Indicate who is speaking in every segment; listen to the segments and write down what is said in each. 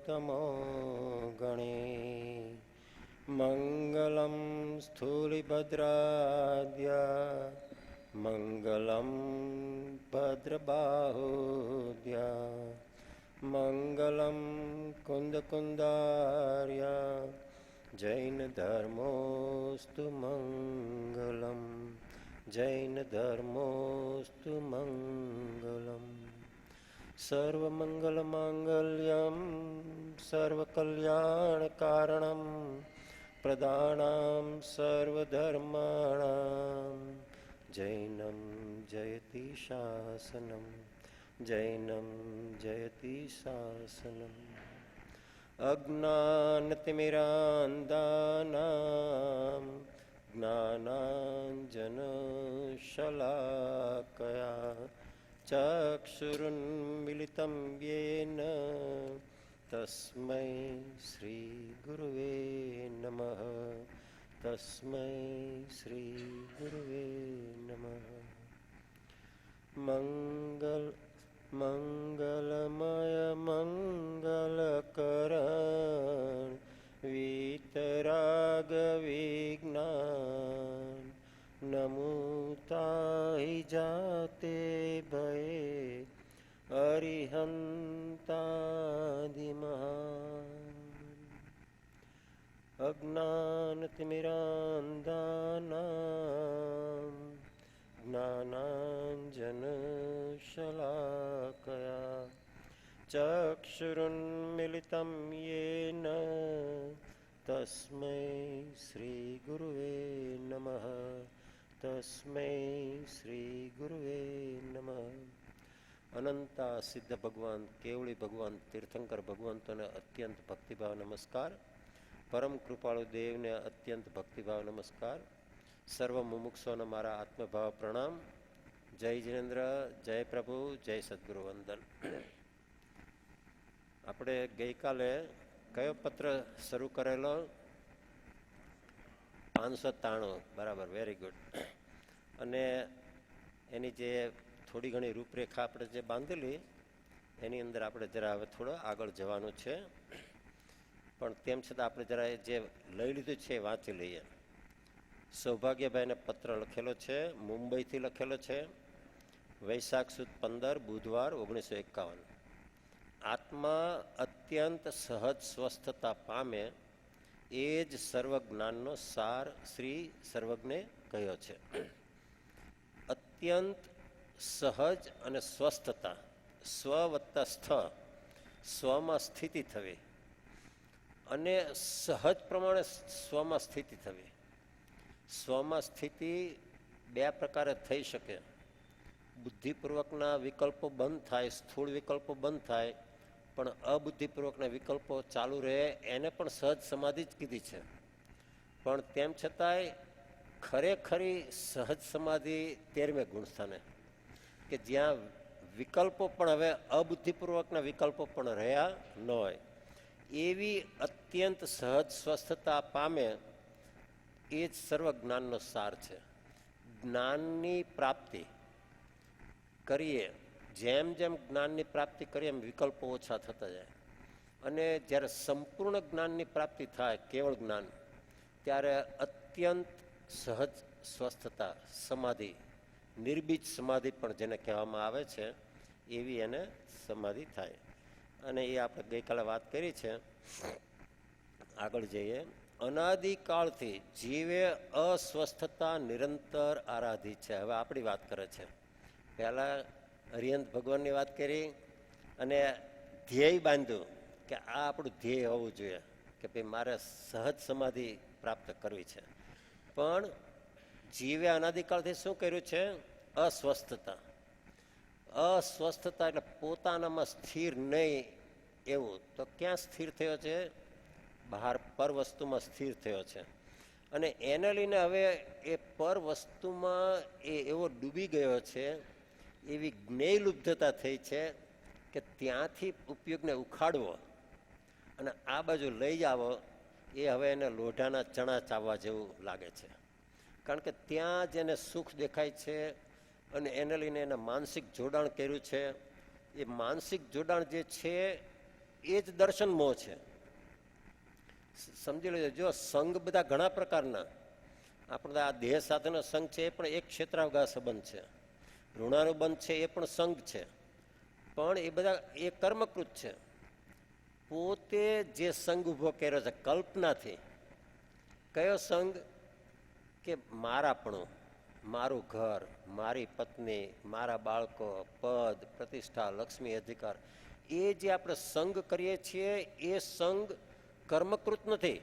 Speaker 1: પુરુષોત્તમો ગણે મંગલમ સ્થૂલિભદ્રાદ્ય મંગલમ ભદ્રબાહુદ્ય મંગલમ કુંદકુંદાર્ય જૈન ધર્મોસ્તુ મંગલમ જૈન ધર્મોસ્તુ મંગલમ સર્વમંગલ માંગલ્યમ સર્વકલ્યાણકારણમ પ્રદાનામ સર્વધર્માણામ જૈનમ જયતિ શાસનમ જૈનમ જયતિ શાસનમ અજ્ઞાનતિમિરાંધાનાં જ્ઞાનાંજનશલાકયા ચક્ષુરુન્મિલિतं યેન તસ્મૈ શ્રી ગુરુવે નમઃ તસ્મૈ શ્રી ગુરુવે નમઃ મંગલમય મંગલકરણ વીતરાગ વિજ્ઞાન નમુતાહિ જાતે ભયે અરિહંતાદિમહાન અજ્ઞાનતિમિરાંધાનાં જ્ઞાનાંજનશલાકયા ચક્ષુરુન્મિલિतं યેન તસ્મૈ શ્રી ગુરુવે નમઃ તસ્મૈ શ્રી ગુરુવે નમઃ. અનંતા સિદ્ધ ભગવાન કેવળી ભગવાન તીર્થંકર ભગવંતોને અત્યંત ભક્તિભાવ નમસ્કાર. પરમ કૃપાળુ દેવને અત્યંત ભક્તિભાવ નમસ્કાર. સર્વ મુમુક્ષોને મારા આત્મભાવ પ્રણામ. જય જિનેન્દ્ર, જય પ્રભુ, જય સદગુરુ વંદન. આપણે ગઈકાલે કયો પત્ર શરૂ કરેલો? 593. બરાબર, વેરી ગુડ. અને એની જે થોડી ઘણી રૂપરેખા આપણે જે બાંધેલી એની અંદર આપણે જરા હવે થોડો આગળ જવાનું છે, પણ તેમ છતાં આપણે જરા જે લઈ લીધું છે એ વાંચી લઈએ. સૌભાગ્યભાઈને પત્ર લખેલો છે, મુંબઈથી લખેલો છે, વૈશાખ સુદ 15 બુધવાર 1951. આત્મા અત્યંત સહજ સ્વસ્થતા પામે એ જ સર્વજ્ઞાનનો સાર શ્રી સર્વજ્ઞે કહ્યો છે. અત્યંત સહજ અને સ્વસ્થતા, સ્વ વત્તા સ્થ, સ્વમાં સ્થિતિ થવી અને સહજ પ્રમાણે સ્વમાં સ્થિતિ થવી. સ્વમાં સ્થિતિ બે પ્રકારે થઈ શકે. બુદ્ધિપૂર્વકના વિકલ્પો બંધ થાય, સ્થૂળ વિકલ્પો બંધ થાય, પણ અબુદ્ધિપૂર્વકના વિકલ્પો ચાલુ રહે, એને પણ સહજ સમાધિ જ કીધી છે. પણ તેમ છતાંય ખરેખરી સહજ સમાધિ 13મે ગુણસ્થાને, કે જ્યાં વિકલ્પો પણ હવે અબુદ્ધિપૂર્વકના વિકલ્પો પણ રહ્યા ન હોય, એવી અત્યંત સહજ સ્વસ્થતા પામે એ જ સર્વ જ્ઞાનનો સાર છે. જ્ઞાનની પ્રાપ્તિ કરીએ, જેમ જેમ જ્ઞાનની પ્રાપ્તિ કરીએ એમ વિકલ્પો ઓછા થતા જાય. અને જ્યારે સંપૂર્ણ જ્ઞાનની પ્રાપ્તિ થાય, કેવળ જ્ઞાન, ત્યારે અત્યંત સહજ સ્વસ્થતા સમાધિ, નિર્બીજ સમાધિ પણ જેને કહેવામાં આવે છે, એવી એને સમાધિ થાય. અને એ આપણે ગઈકાલે વાત કરી છે. આગળ જઈએ. અનાદિકાળથી જીવે અસ્વસ્થતા નિરંતર આરાધી છે. હવે આપણી વાત કરે છે. પહેલાં હરિહંત ભગવાનની વાત કરી અને ધ્યેય બાંધ્યું કે આ આપણું ધ્યેય હોવું જોઈએ કે ભાઈ મારે સહજ સમાધિ પ્રાપ્ત કરવી છે. પણ જીવે અનાદિકાળથી શું કર્યું છે? અસ્વસ્થતા. અસ્વસ્થતા એટલે પોતાનામાં સ્થિર નહીં એવું. તો ક્યાં સ્થિર થયો છે? બહાર પર વસ્તુમાં સ્થિર થયો છે. અને એને લઈને હવે એ પર વસ્તુમાં એ એવો ડૂબી ગયો છે, એવી જ્ઞેયલુબ્ધતા થઈ છે કે ત્યાંથી ઉપયોગને ઉખાડવો અને આ બાજુ લઈ જાવો એ હવે એને લોઢાના ચણા ચાવવા જેવું લાગે છે. કારણ કે ત્યાં જેને સુખ દેખાય છે અને એને લઈને એને માનસિક જોડાણ કર્યું છે. એ માનસિક જોડાણ જે છે એ જ દર્શન મોહ છે. સમજી લેજો. જો સંઘ બધા ઘણા પ્રકારના, આપણે આ દેહ સાથેનો સંઘ છે એ પણ એક ક્ષેત્રાવગાહ સંબંધ છે. ઋણાનુબંધ છે એ પણ સંઘ છે, પણ એ બધા એ કર્મકૃત છે. પોતે જે સંઘ ઊભો કર્યો છે કલ્પનાથી, કયો સંઘ? કે મારાપણું, મારું ઘર, મારી પત્ની, મારા બાળકો, પદ, પ્રતિષ્ઠા, લક્ષ્મી, અધિકાર, એ જે આપણે સંઘ કરીએ છીએ એ સંઘ કર્મકૃત નથી.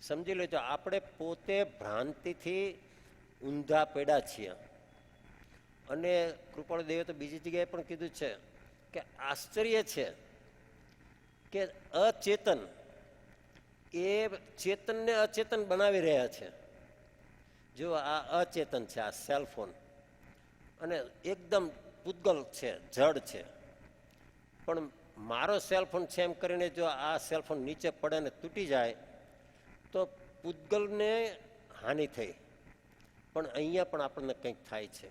Speaker 1: સમજી લેજો. આપણે પોતે ભ્રાંતિથી ઊંધા પડ્યા છીએ. અને કૃપાળ દેવે તો બીજી જગ્યાએ પણ કીધું છે કે આશ્ચર્ય છે કે અચેતન એ ચેતનને અચેતન બનાવી રહ્યા છે. જો આ અચેતન છે, આ સેલફોન, અને એકદમ પૂતગલ છે, જડ છે. પણ મારો સેલફોન છે એમ કરીને જો આ સેલફોન નીચે પડે ને તૂટી જાય તો પૂતગલને હાનિ થઈ. પણ અહીંયા પણ આપણને કંઈક થાય છે.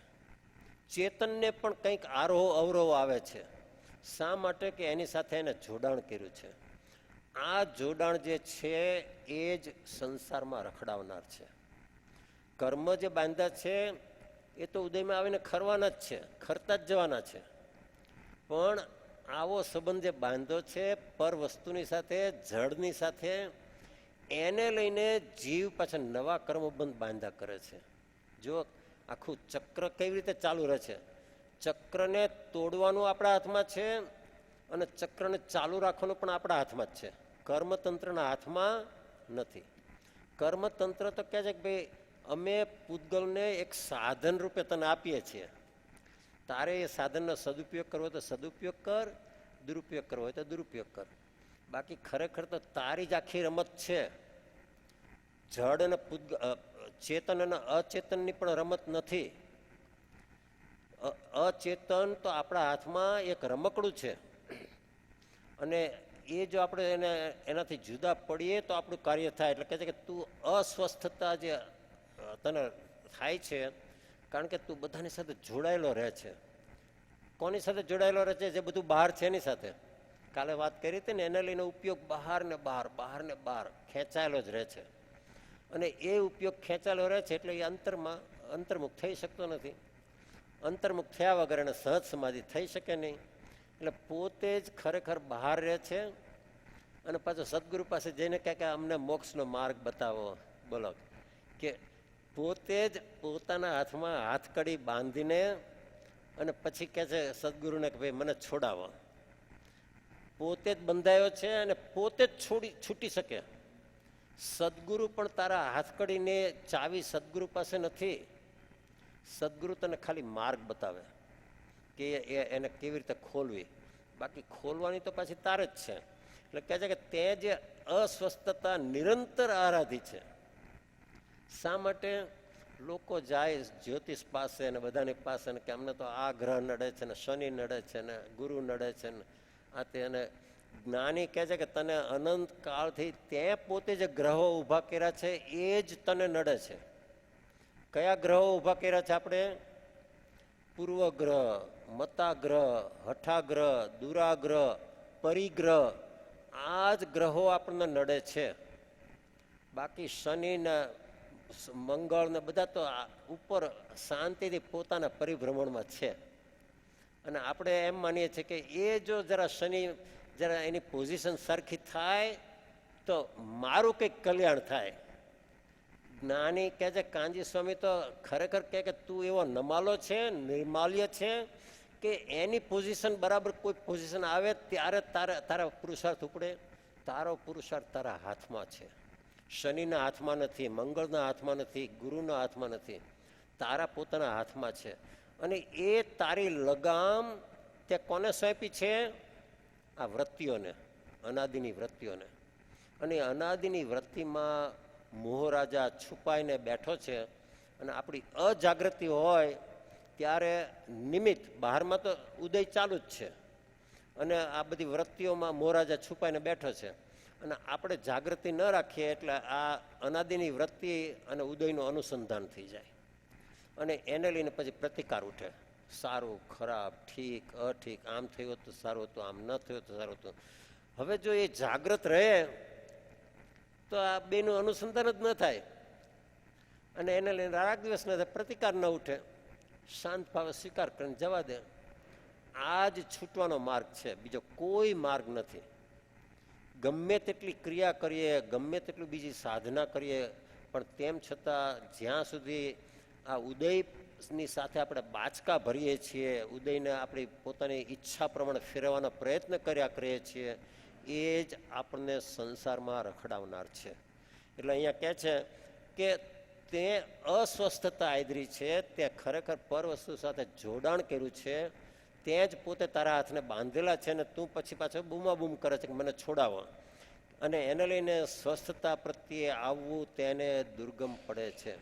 Speaker 1: ચેતનને પણ કંઈક આરોહ અવરોહ આવે છે. શા માટે? કે એની સાથે એને જોડાણ કર્યું છે. આ જોડાણ જે છે એ જ સંસારમાં રખડાવનાર છે. કર્મ જે બાંધ્યા છે એ તો ઉદયમાં આવીને ખરવાના જ છે, ખરતા જ જવાના છે. પણ આવો સંબંધ જે બાંધ્યો છે પર વસ્તુની સાથે, જળની સાથે, એને લઈને જીવ પાછા નવા કર્મબંધ બાંધ્યા કરે છે. જો આખું ચક્ર કેવી રીતે ચાલુ રહે છે. ચક્રને તોડવાનું આપણા હાથમાં છે અને ચક્રને ચાલુ રાખવાનું પણ આપણા હાથમાં જ છે. કર્મતંત્રના હાથમાં નથી. કર્મતંત્ર તો કહે છે કે ભાઈ અમે પૂતગલને એક સાધન રૂપે તને આપીએ છીએ, તારે એ સાધનનો સદુપયોગ કરવો તો સદુપયોગ કર, દુરુપયોગ કરવો હોય તો દુરુપયોગ કર. બાકી ખરેખર તો તારી જ આખી રમત છે. જડ અને ચેતન અને અચેતનની પણ રમત નથી. અચેતન તો આપણા હાથમાં એક રમકડું છે, અને એ જો આપણે એનાથી જુદા પડીએ તો આપણું કાર્ય થાય. એટલે કહે છે કે તું અસ્વસ્થતા જે તને થાય છે કારણ કે તું બધાની સાથે જોડાયેલો રહે છે. કોની સાથે જોડાયેલો રહે છે? જે બધું બહાર છે એની સાથે. કાલે વાત કરી હતી ને, એને લઈને ઉપયોગ બહાર ને બહાર, બહાર ને બહાર ખેંચાયેલો જ રહે છે. અને એ ઉપયોગ ખેંચાયેલો રહે છે એટલે એ અંતર્મુખ થઈ શકતો નથી. અંતર્મુખ થયા વગર એને સહજ સમાધિ થઈ શકે નહીં. એટલે પોતે જ ખરેખર બહાર રહે છે અને પાછો સદગુરુ પાસે જઈને કહે કે અમને મોક્ષનો માર્ગ બતાવો. બોલો, કે પોતે જ પોતાના હાથમાં હાથકડી બાંધીને અને પછી કહે છે સદગુરુને કે ભાઈ મને છોડાવો. પોતે જ બંધાયો છે અને પોતે જ છૂટી શકે. સદગુરુ પણ તારા હાથકડીને ચાવી સદગુરુ પાસે નથી. સદગુરુ તને ખાલી માર્ગ બતાવે કે એને કેવી રીતે ખોલવી. બાકી ખોલવાની તો પાછી તારે જ છે. એટલે કહે છે કે તે જે અસ્વસ્થતા નિરંતર આરાધી છે. શા માટે? લોકો જાય જ્યોતિષ પાસે ને બધાની પાસે ને કે અમને તો આ ગ્રહ નડે છે ને શનિ નડે છે ને ગુરુ નડે છે ને આ તે. અને જ્ઞાની કહે છે કે તને અનંત કાળથી ત્યાં પોતે જે ગ્રહો ઊભા કર્યા છે એ જ તને નડે છે. કયા ગ્રહો ઊભા કર્યા છે આપણે? પૂર્વગ્રહ, મતાગ્રહ, હઠાગ્રહ, દુરાગ્રહ, પરિગ્રહ. આ જ ગ્રહો આપણને નડે છે. બાકી શનિ ને મંગળ ને બધા તો ઉપર શાંતિથી પોતાના પરિભ્રમણમાં છે. અને આપણે એમ માનીએ છીએ કે એ જો જરા એની પોઝિશન સરખી થાય તો મારું કંઈક કલ્યાણ થાય. જ્ઞાની કહે છે, કાનજી સ્વામી તો ખરેખર કહે કે તું એવો નમાલો છે, નિર્માલ્ય છે કે એની પોઝિશન બરાબર કોઈ પોઝિશન આવે ત્યારે તારા પુરુષાર્થ ઉપડે. તારો પુરુષાર્થ તારા હાથમાં છે. શનિના હાથમાં નથી, મંગળના હાથમાં નથી, ગુરુના હાથમાં નથી, તારા પોતાના હાથમાં છે. અને એ તારી લગામ તે કોને સોંપી છે? આ વૃત્તિઓને, અનાદિની વૃત્તિઓને. અને અનાદિની વૃત્તિમાં મોહરાજા છુપાઈને બેઠો છે. અને આપણી અજાગૃતિ હોય ત્યારે નિમિત્ત બહારમાં તો ઉદય ચાલુ જ છે અને આ બધી વૃત્તિઓમાં મોહરાજા છુપાઈને બેઠો છે. અને આપણે જાગૃતિ ન રાખીએ એટલે આ અનાદિની વૃત્તિ અને ઉદયનું અનુસંધાન થઈ જાય અને એને લઈને પછી પ્રતિકાર ઉઠે. સારું ખરાબ ઠીક અઠીક, આમ થયું તો સારું હતું, આમ ન થયું તો સારું હતું. હવે જો એ જાગ્રત રહે તો આ બેનું અનુસંધાન જ ન થાય અને એને લઈને રાગ દિવસ ન થાય, પ્રતિકાર ન ઉઠે, શાંત ભાવે સ્વીકાર કરીને જવા દે. આ જ છૂટવાનો માર્ગ છે, બીજો કોઈ માર્ગ નથી. ગમે તેટલી ક્રિયા કરીએ, ગમે તેટલું બીજી સાધના કરીએ, પણ તેમ છતાં જ્યાં સુધી આ ઉદયની સાથે આપણે બાચકા ભરીએ છીએ, ઉદયને આપણી પોતાની ઈચ્છા પ્રમાણે ફેરવવાનો પ્રયત્ન કર્યા કરીએ છીએ, એ જ આપણને સંસારમાં રખડાવનાર છે. એટલે અહીંયા કહે છે કે તે અસ્વસ્થતા આદરી છે, તે ખરેખર પર વસ્તુ સાથે જોડાણ કર્યું છે, ત્યાં જ પોતે તારા હાથને બાંધેલા છે ને તું પછી પાછો બૂમાબૂમ કરે છે કે મને છોડાવો. અને એને લઈને સ્વસ્થતા પ્રત્યે આવવું તેને દુર્ગમ પડે છે.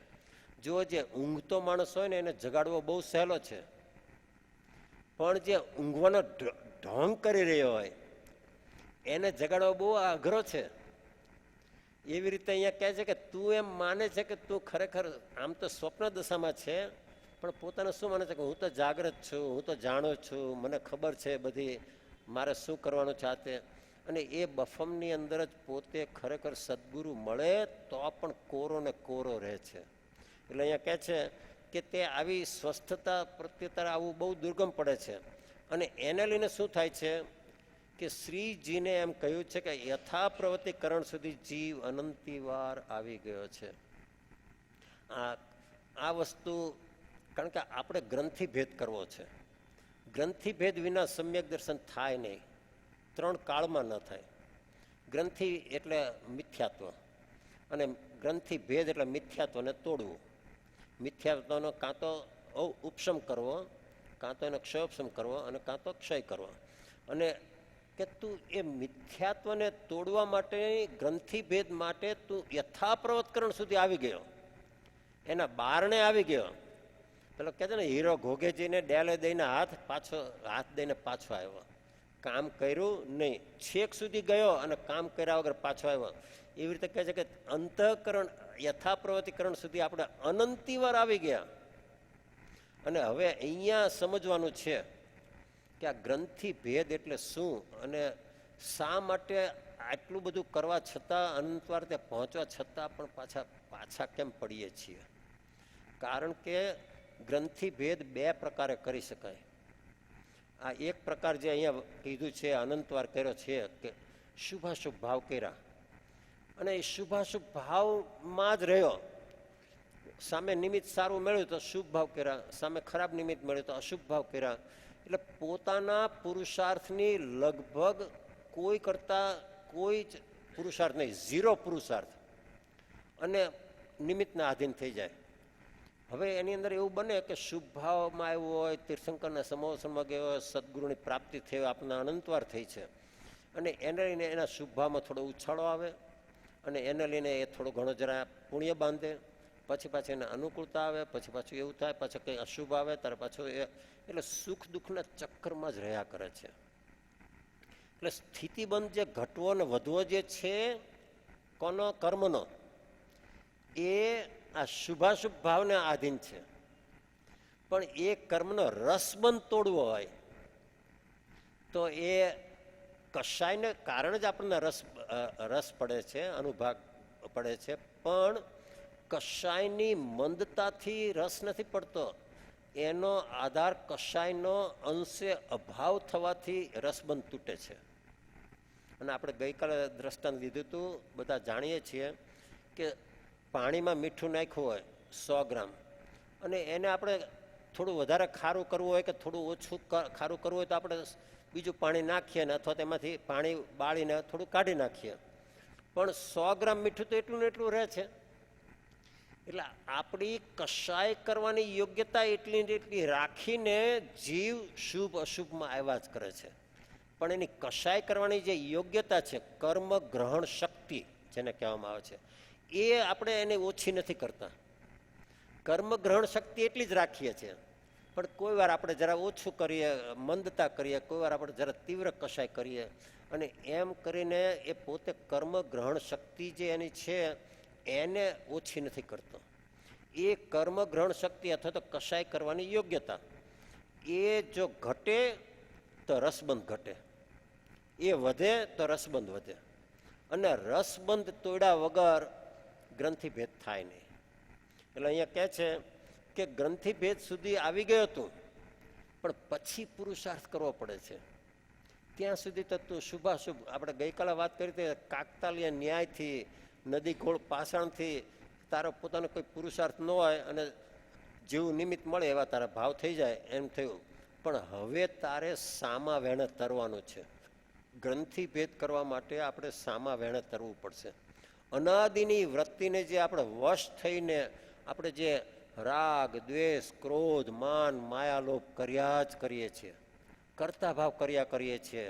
Speaker 1: જો જે ઊંઘતો માણસ હોય ને એને જગાડવો બહુ સહેલો છે, પણ જે ઊંઘવાનો ઢોંગ કરી રહ્યો હોય એને જગાડવો બહુ અઘરો છે. એવી રીતે અહીંયા કહે છે કે તું એમ માને છે કે તું ખરેખર આમ તો સ્વપ્ન દશામાં છે, પણ પોતાને શું માને છે કે હું તો જાગ્રત છું, હું તો જાણું છું, મને ખબર છે બધી, મારે શું કરવાનું છે આ તે. અને એ બફમની અંદર જ પોતે ખરેખર સદગુરુ મળે તો પણ કોરો ને કોરો રહે છે. એટલે અહીંયા કહે છે કે તે આવી સ્વસ્થતા પ્રત્યે તારે આવવું બહુ દુર્ગમ પડે છે. અને એને લઈને શું થાય છે કે શ્રીજીને એમ કહ્યું છે કે યથા પ્રવૃત્તિકરણ સુધી જીવ અનંતિવાર આવી ગયો છે. આ વસ્તુ કારણ કે આપણે ગ્રંથિભેદ કરવો છે. ગ્રંથિભેદ વિના સમ્યક દર્શન થાય નહીં, ત્રણ કાળમાં ન થાય. ગ્રંથિ એટલે મિથ્યાત્વ અને ગ્રંથિભેદ એટલે મિથ્યાત્વને તોડવું. મિથ્યાત્વનો કાં તો ઉપશમ કરવો, કાં તો એનો ક્ષયોપશમ કરવો અને કાં તો ક્ષય કરવો. અને કે તું એ મિથ્યાત્વને તોડવા માટે, ગ્રંથિભેદ માટે તું યથાપ્રવતકરણ સુધી આવી ગયો, એના બારણે આવી ગયો. પેલો કહે છે ને હીરો ઘોઘેજીને ડેલે દઈને હાથ દઈને પાછો આવ્યો, કામ કર્યું નહીં, છેક સુધી ગયો અને કામ કર્યા વગર પાછો આવ્યો. એવી રીતે કહે છે કે અંતઃકરણ યથાપ્રવૃત્તિકરણ સુધી આપણે અનંતિવાર આવી ગયા. અને હવે અહીંયા સમજવાનું છે કે આ ગ્રંથિ ભેદ એટલે શું અને શા માટે આટલું બધું કરવા છતાં, અનંતવાર તે પહોંચવા છતાં પણ પાછા કેમ પડીએ છીએ. કારણ કે ગ્રંથિ ભેદ બે પ્રકારે કરી શકાય. આ એક પ્રકાર જે અહીંયા કીધું છે, અનંતવાર કર્યો છે કે શુભાશુભ ભાવ કર્યા અને એ શુભાશુભ ભાવમાં જ રહ્યો. સામે નિમિત્ત સારું મળ્યું તો શુભ ભાવ કર્યા, સામે ખરાબ નિમિત્ત મળ્યું તો અશુભ ભાવ કર્યા. એટલે પોતાના પુરુષાર્થની લગભગ કોઈ કરતા કોઈ જ પુરુષાર્થ નહીં, ઝીરો પુરુષાર્થ, અને નિમિત્તના આધીન થઈ જાય. હવે એની અંદર એવું બને કે શુભ ભાવમાં આવ્યો હોય, તીર્થંકરના સમોસનમાં ગયો હોય, સદગુરુની પ્રાપ્તિ થઈ હોય, આપણને અનંતવાર થઈ છે, અને એને લઈને એના શુભ ભાવમાં થોડો ઉછાળો આવે અને એને લઈને એ થોડો ઘણો જરા પુણ્ય બાંધે, પછી એને અનુકૂળતા આવે, પછી પાછું એવું થાય, પાછું કંઈ અશુભ આવે ત્યારે પાછું એટલે સુખ દુઃખના ચક્કરમાં જ રહ્યા કરે છે. એટલે સ્થિતિબંધ જે ઘટવો ને વધવો જે છે કોનો કર્મનો, એ આ શુભાશુભ ભાવને આધીન છે. પણ એ કર્મનો રસબંધ તોડવો હોય તો એ કશાયને કારણે જ આપણને રસ પડે છે, અનુભાગ પડે છે. પણ કશાયની મંદતાથી રસ નથી પડતો, એનો આધાર કશાયનો અંશે અભાવ થવાથી રસબંધ તૂટે છે. અને આપણે ગઈકાલે દ્રષ્ટાંત લીધું હતું, બધા જાણીએ છીએ કે પાણીમાં મીઠું નાખ્યું હોય 100 ગ્રામ, અને એને આપણે થોડું વધારે ખારું કરવું હોય કે થોડું ઓછું ખારું કરવું હોય તો આપણે બીજું પાણી નાખીએ ને અથવા તેમાંથી પાણી બાળીને થોડું કાઢી નાખીએ, પણ 100 ગ્રામ મીઠું તો એટલું ને એટલું રહે છે. એટલે આપણી કશાય કરવાની યોગ્યતા એટલી ને એટલી રાખીને જીવ શુભ અશુભમાં આવ્યા જ કરે છે. પણ એની કશાય કરવાની જે યોગ્યતા છે, કર્મ ગ્રહણ શક્તિ જેને કહેવામાં આવે છે, એ આપણે એને ઓછી નથી કરતા. કર્મ ગ્રહણ શક્તિ એટલી જ રાખીએ છીએ, પણ કોઈ વાર આપણે જરા ઓછું કરીએ, મંદતા કરીએ, કોઈ વાર આપણે જરા તીવ્ર કશાય કરીએ, અને એમ કરીને એ પોતે કર્મ ગ્રહણ શક્તિ જે એની છે એને ઓછી નથી કરતો. એ કર્મ ગ્રહણ શક્તિ અથવા તો કશાય કરવાની યોગ્યતા એ જો ઘટે તો રસબંધ ઘટે, એ વધે તો રસબંધ વધે, અને રસબંધ તોડ્યા વગર ગ્રંથિભેદ થાય નહીં. એટલે અહીંયા કહે છે કે ગ્રંથિભેદ સુધી આવી ગયો તું, પણ પછી પુરુષાર્થ કરવો પડે છે. ત્યાં સુધી તો તું શુભાશુભ, આપણે ગઈકાલે વાત કરી હતી, કાકતાલીય ન્યાયથી, નદી ગોળ પાષાણથી તારો પોતાનો કોઈ પુરુષાર્થ ન હોય અને જેવું નિમિત્ત મળે એવા તારા ભાવ થઈ જાય એમ થયું. પણ હવે તારે સામા વેણે તરવાનું છે. ગ્રંથિભેદ કરવા માટે આપણે સામા વેણે તરવું પડશે. અનાદિની વૃત્તિને જે આપણે વશ થઈને આપણે જે રાગ, દ્વેષ, ક્રોધ, માન, માયાલોભ કર્યા જ કરીએ છીએ, કરતા ભાવ કર્યા કરીએ છીએ,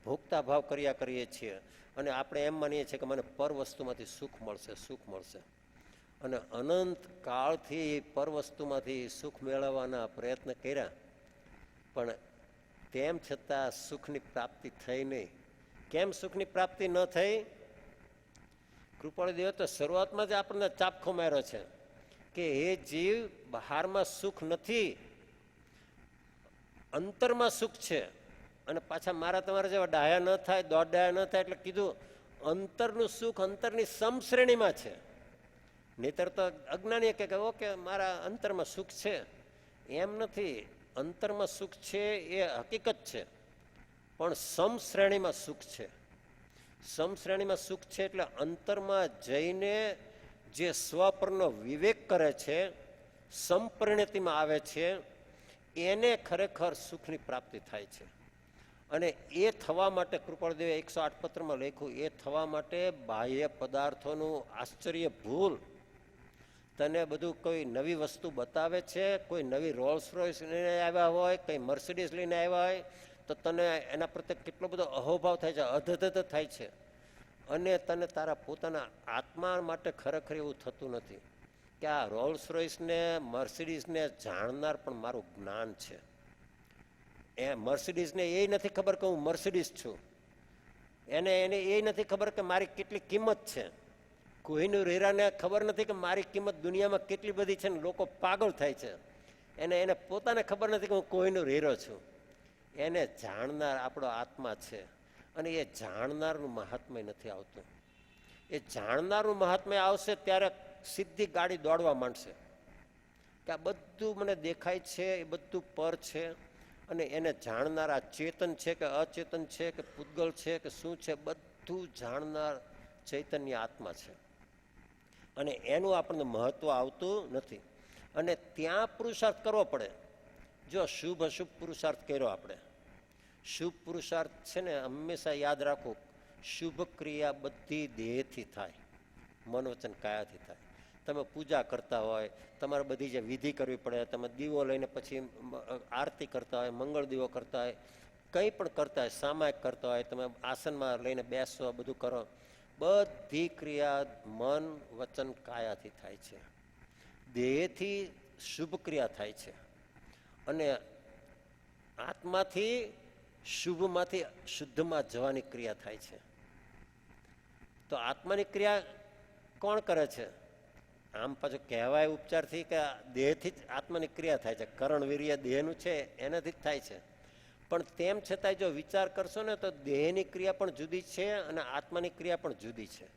Speaker 1: ભોગતા ભાવ કર્યા કરીએ છીએ, અને આપણે એમ માનીએ છીએ કે મને પર વસ્તુમાંથી સુખ મળશે, સુખ મળશે. અને અનંત કાળથી પર વસ્તુમાંથી સુખ મેળવવાના પ્રયત્ન કર્યા, પણ તેમ છતાં સુખની પ્રાપ્તિ થઈ નહીં. કેમ સુખની પ્રાપ્તિ ન થઈ? કૃપાળુ દેવે તો શરૂઆતમાં જ આપણને ચાપખો માર્યો છે કે એ જીવ બહારમાં સુખ નથી, અંતરમાં સુખ છે. અને પાછા મારા તમારા જેવા ડાયા ન થાય, દોઢ ડાયા ન થાય, એટલે કીધું અંતરનું સુખ અંતરની સમશ્રેણીમાં છે. નહીતર તો અજ્ઞાની કે ઓકે મારા અંતરમાં સુખ છે. એમ નથી, અંતરમાં સુખ છે એ હકીકત છે, પણ સમશ્રેણીમાં સુખ છે. સમશ્રેણીમાં સુખ છે એટલે અંતરમાં જઈને જે સ્વપરનો વિવેક કરે છે, સંપરિણતિમાં આવે છે, એને ખરેખર સુખની પ્રાપ્તિ થાય છે. અને એ થવા માટે કૃપાળદેવે 108 પત્રમાં લખ્યું, એ થવા માટે બાહ્ય પદાર્થોનું આશ્ચર્ય ભૂલ. તને બધું કોઈ નવી વસ્તુ બતાવે છે, કોઈ નવી રોલ્સ રોયસ લઈને આવ્યા હોય, કંઈ મર્સિડીઝ લઈને આવ્યા હોય, તો તને એના પ્રત્યે કેટલો બધો અહોભાવ થાય છે, અધધ થાય છે. અને તને તારા પોતાના આત્મા માટે ખરેખર એવું થતું નથી કે આ રોલ્સ રોયસને, મર્સિડીઝને જાણનાર પણ મારું જ્ઞાન છે. એ મર્સિડીઝને એ નથી ખબર કે હું મર્સિડીઝ છું, એને એ નથી ખબર કે મારી કેટલી કિંમત છે. કોહિનૂર હીરાને ખબર નથી કે મારી કિંમત દુનિયામાં કેટલી બધી છે ને લોકો પાગલ થાય છે. એને પોતાને ખબર નથી કે હું કોહિનૂર હીરો છું. એને જાણનાર આપણો આત્મા છે. અને એ જાણનારનું મહાત્મ્ય નથી આવતું. એ જાણનારનું મહાત્મ્ય આવશે ત્યારે સીધી ગાડી દોડવા માંડશે કે આ બધું મને દેખાય છે, એ બધું પર છે. અને એને જાણનાર આ ચેતન છે કે અચેતન છે કે પૂતગલ છે કે શું છે, બધું જાણનાર ચૈતન્ય આત્મા છે. અને એનું આપણને મહત્વ આવતું નથી. અને ત્યાં પુરુષાર્થ કરવો પડે. જો શુભ અશુભ પુરુષાર્થ કર્યો આપણે, શુભ પુરુષાર્થ છે ને હંમેશા યાદ રાખો, શુભ ક્રિયા બધી દેહથી થાય, મન વચન કાયાથી થાય. તમે પૂજા કરતા હોય, તમારે બધી જે વિધિ કરવી પડે, તમે દીવો લઈને પછી આરતી કરતા હોય, મંગળ દીવો કરતા હોય, કંઈ પણ કરતા હોય, સામાયિક કરતા હોય, તમે આસનમાં લઈને બેસો, બધું કરો, બધી ક્રિયા મન વચન કાયાથી થાય છે. દેહથી શુભ ક્રિયા થાય છે અને આત્માથી શુભમાંથી શુદ્ધમાં જવાની ક્રિયા થાય છે. તો આત્માની ક્રિયા કોણ કરે છે? આમ પાછું કહેવાય ઉપચારથી કે દેહથી જ આત્માની ક્રિયા થાય છે, કરણ વીર્ય દેહનું છે એનાથી જ થાય છે. પણ તેમ છતાંય જો વિચાર કરશો ને તો દેહની ક્રિયા પણ જુદી છે અને આત્માની ક્રિયા પણ જુદી છે.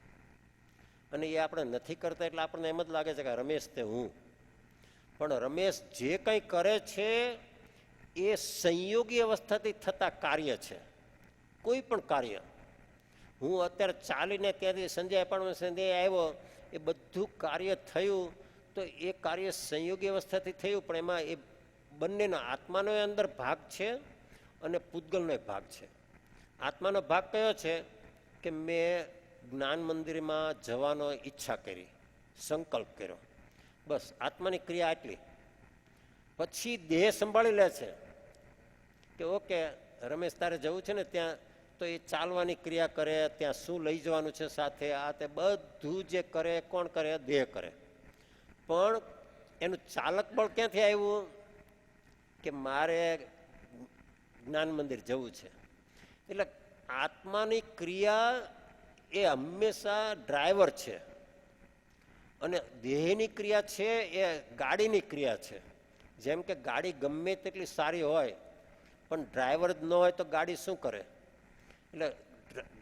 Speaker 1: અને એ આપણે નથી કરતા એટલે આપણને એમ જ લાગે છે કે રમેશ તે હું. પણ રમેશ જે કંઈ કરે છે એ સંયોગી અવસ્થાથી થતા કાર્ય છે. કોઈ પણ કાર્ય, હું અત્યારે ચાલીને ત્યાંથી સંજય અપાર્ટમેન્ટ સંજય આવ્યો, એ બધું કાર્ય થયું તો એ કાર્ય સંયોગી અવસ્થાથી થયું, પણ એમાં એ બંનેનો આત્માનો અંદર ભાગ છે અને પૂતગલનો ભાગ છે. આત્માનો ભાગ કયો છે કે મેં જ્ઞાન મંદિરમાં જવાનો ઈચ્છા કરી, સંકલ્પ કર્યો, બસ આત્માની ક્રિયા આટલી. પછી દેહ સંભાળી લે છે કે ઓકે રમેશ તારે જવું છે ને ત્યાં, તો એ ચાલવાની ક્રિયા કરે, ત્યાં શું લઈ જવાનું છે સાથે, આ તે બધું જે કરે કોણ કરે? દેહ કરે. પણ એનું ચાલક બળ ક્યાંથી આવ્યું કે મારે જ્ઞાન મંદિર જવું છે. એટલે આત્માની ક્રિયા એ હંમેશા ડ્રાઈવર છે અને દેહની ક્રિયા છે એ ગાડીની ક્રિયા છે. જેમ કે ગાડી ગમે તેટલી સારી હોય પણ ડ્રાઈવર જ ન હોય તો ગાડી શું કરે? એટલે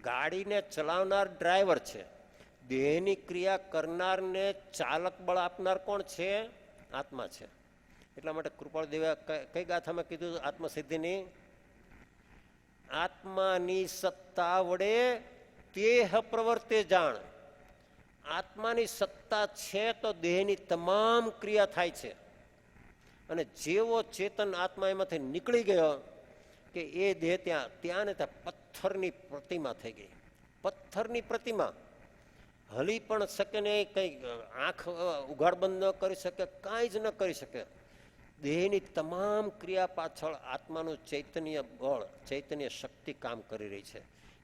Speaker 1: ગાડીને ચલાવનાર ડ્રાઈવર છે, દેહની ક્રિયા કરનારને ચાલક બળ આપનાર કોણ છે? આત્મા છે. એટલા માટે કૃપાળદેવે કઈ ગાથામાં કીધું આત્મસિદ્ધિની? આત્માની સત્તા વડે દેહ પ્રવર્તે જાણ. આત્માની સત્તા છે તો દેહની તમામ ક્રિયા થાય છે. અને જેવો ચેતન આત્મા એમાંથી નીકળી ગયો કે એ દેહ ત્યાં ને ત્યાં પથ્થરની પ્રતિમા થઈ ગઈ. પથ્થરની પ્રતિમા હલી પણ શકે નહીં, કંઈ આંખ ઉઘાડ બંધ ન કરી શકે, કાંઈ જ ન કરી શકે. દેહની તમામ ક્રિયા પાછળ આત્માનું ચૈતન્ય બળ, ચૈતન્ય શક્તિ કામ કરી રહી છે,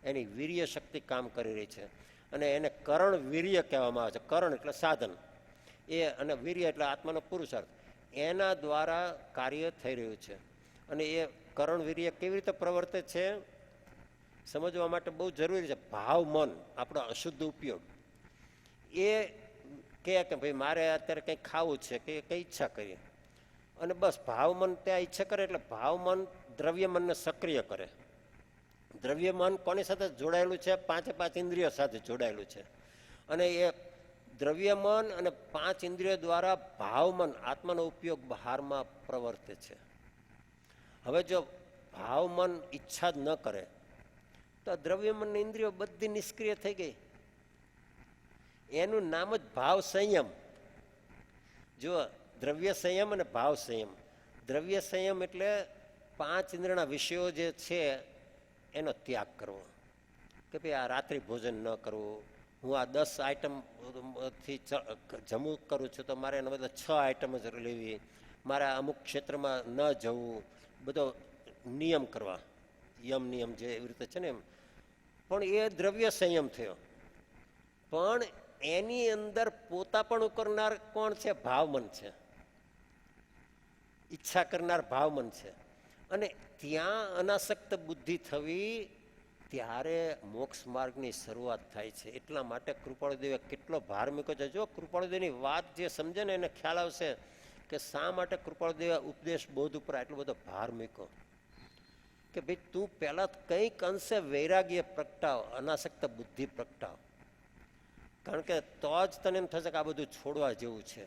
Speaker 1: એની વીર્ય શક્તિ કામ કરી રહી છે. અને એને કરણ વીર્ય કહેવામાં આવે છે. કરણ એટલે સાધન, એ અને વીર્ય એટલે આત્માનો પુરુષાર્થ, એના દ્વારા કાર્ય થઈ રહ્યું છે. અને એ કરણ વીર્ય કેવી રીતે પ્રવર્તે છે સમજવા માટે બહુ જરૂરી છે. ભાવ મન, આપણો અશુદ્ધ ઉપયોગ, એ કે ભાઈ મારે અત્યારે કંઈક ખાવું છે કે કંઈ ઈચ્છા કરીએ, અને બસ ભાવ મન ત્યાં ઈચ્છા કરે એટલે ભાવ મન દ્રવ્ય મનને સક્રિય કરે. દ્રવ્ય મન કોની સાથે જોડાયેલું છે? પાંચે પાંચ ઇન્દ્રિયો સાથે જોડાયેલું છે. અને એ દ્રવ્ય મન અને પાંચ ઇન્દ્રિયો દ્વારા ભાવ મન, આત્માનો ઉપયોગ બહારમાં પ્રવર્તે છે. હવે જો ભાવ મન ઈચ્છા જ ન કરે તો દ્રવ્ય મન ઇન્દ્રિયો બધી નિષ્ક્રિય થઈ ગઈ. એનું નામ જ ભાવ સંયમ. જો દ્રવ્ય સંયમ અને ભાવ સંયમ. દ્રવ્ય સંયમ એટલે પાંચ ઇન્દ્રિયના વિષયો જે છે એનો ત્યાગ કરવો, કે ભાઈ આ રાત્રિ ભોજન ન કરવું, હું આ 10 આઈટમથી જમવું કરું છું તો મારે એના બધા 6 આઈટમ જ લેવી, મારે અમુક ક્ષેત્રમાં ન જવું, બધો નિયમ કરવા, યમ નિયમ જે એવી રીતે છે ને એમ. પણ એ દ્રવ્ય સંયમ થયો. પણ એની અંદર પોતાપણું કરનાર કોણ છે? ભાવમન છે, ઈચ્છા કરનાર ભાવમન છે. અને ત્યાં અનાસક્ત બુદ્ધિ થવી ત્યારે મોક્ષ માર્ગની શરૂઆત થાય છે. એટલા માટે કૃપાળુદેવે કેટલો ભાર મૂક્યો છે. જો કૃપાળુદેવની વાત જે સમજે ને એને ખ્યાલ આવશે કે શા માટે કૃપાળુદેવે ઉપદેશ બોધ ઉપર આટલો બધો ભાર મૂક્યો. કે ભાઈ તું પહેલા કંઈક અંશે વૈરાગ્ય પ્રગટાવ, અનાસક્ત બુદ્ધિ પ્રગટાવ, કારણ કે તો જ તને એમ થશે કે આ બધું છોડવા જેવું છે.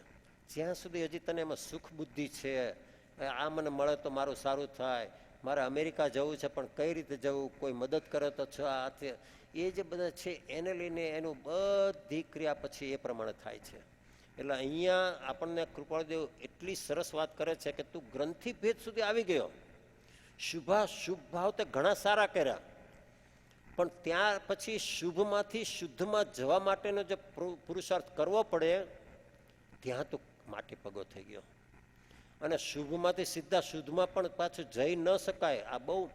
Speaker 1: જ્યાં સુધી હજી તને એમાં સુખ બુદ્ધિ છે, આ મને મળે તો મારું સારું થાય, મારે અમેરિકા જવું છે પણ કઈ રીતે જવું, કોઈ મદદ કરે તો છ હાથે, એ જે બધા છે એને લઈને એનું બધી ક્રિયા પછી એ પ્રમાણે થાય છે. એટલે અહીંયા આપણને કૃપાળુદેવ એટલી સરસ વાત કરે છે કે તું ગ્રંથિ ભેદ સુધી આવી ગયો. શુભ ભાવ તે ઘણા સારા કર્યા, પણ ત્યાર પછી શુભમાંથી શુદ્ધમાં જવા માટેનો જે પુરુષાર્થ કરવો પડે ત્યાં તો માટી પગો થઈ ગયો. અને શુભમાંથી સીધા શુદ્ધમાં પણ પાછું જઈ ન શકાય. આ બહુ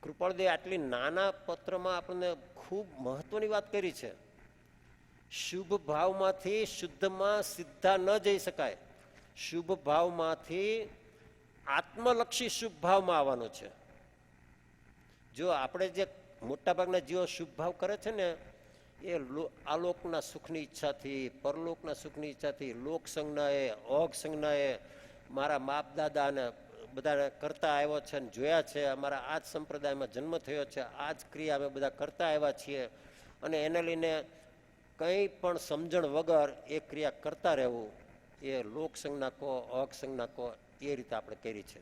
Speaker 1: કૃપાળુદેવ આટલી નાના પત્રમાં આપણને ખૂબ મહત્વની વાત કરી છે. શુભ ભાવમાંથી શુદ્ધમાં સીધા ન જઈ શકાય. શુભ ભાવમાંથી આત્મલક્ષી શુભ ભાવમાં આવવાનો છે. જો આપણે જે મોટાભાગના જીવો શુભ ભાવ કરે છે ને એ આલોકના સુખની ઈચ્છાથી, પરલોકના સુખની ઈચ્છાથી, લોક સંજ્ઞાએ, ઓઘ સંજ્ઞાએ, મારા બાપ દાદાને બધા કરતા આવ્યો છે અને જોયા છે, અમારા આ જ સંપ્રદાયમાં જન્મ થયો છે, આ જ ક્રિયા અમે બધા કરતા આવ્યા છીએ, અને એને લઈને કંઈ પણ સમજણ વગર એ ક્રિયા કરતા રહેવું, એ લોક સંજ્ઞા કહો, ઓઘ સંજ્ઞા કહો, એ રીતે આપણે કરી છે.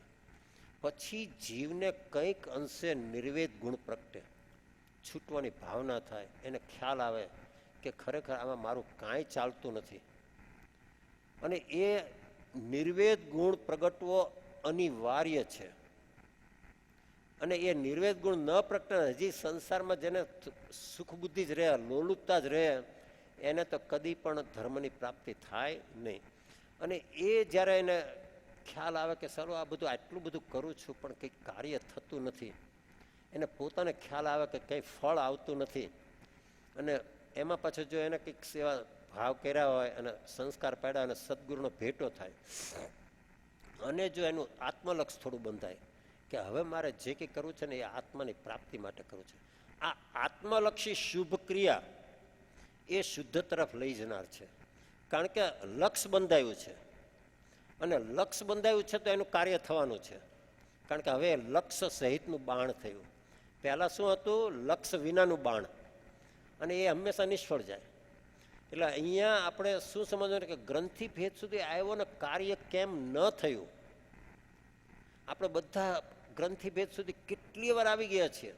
Speaker 1: પછી જીવને કંઈક અંશે નિર્વેદ ગુણ પ્રગટે, છૂટવાની ભાવના થાય, એને ખ્યાલ આવે કે ખરેખર આમાં મારું કાંઈ ચાલતું નથી. અને એ નિર્વેદ ગુણ પ્રગટવો અનિવાર્ય છે. અને એ નિર્વેદ ગુણ ન પ્રગટે, હજી સંસારમાં જેને સુખ બુદ્ધિ જ રહે, લોલુપતા જ રહે, એને તો કદી પણ ધર્મની પ્રાપ્તિ થાય નહીં. અને એ જ્યારે એને ખ્યાલ આવે કે સારું આ બધું આટલું બધું કરું છું પણ કંઈક કાર્ય થતું નથી, એને પોતાને ખ્યાલ આવે કે કંઈ ફળ આવતું નથી, અને એમાં પાછું જો એને કંઈક સેવા ભાવ કર્યા હોય અને સંસ્કાર પાડ્યા અને સદગુરુનો ભેટો થાય, અને જો એનું આત્મલક્ષ થોડું બંધાય કે હવે મારે જે કંઈ કરવું છે ને એ આત્માની પ્રાપ્તિ માટે કરવું છે, આ આત્મલક્ષી શુભ ક્રિયા એ શુદ્ધ તરફ લઈ જનાર છે. કારણ કે લક્ષ બંધાયું છે. અને લક્ષ બંધાયું છે તો એનું કાર્ય થવાનું છે, કારણ કે હવે લક્ષ્ય સહિતનું બાણ થયું. પહેલાં શું હતું? લક્ષ્ય વિનાનું બાણ, અને એ હંમેશા નિષ્ફળ જાય. એટલે અહીંયા આપણે શું સમજવાનું કે ગ્રંથિ ભેદ સુધી આવ્યો ને કાર્ય કેમ ન થયું. આપણે બધા ગ્રંથિ ભેદ સુધી કેટલી વાર આવી ગયા છીએ.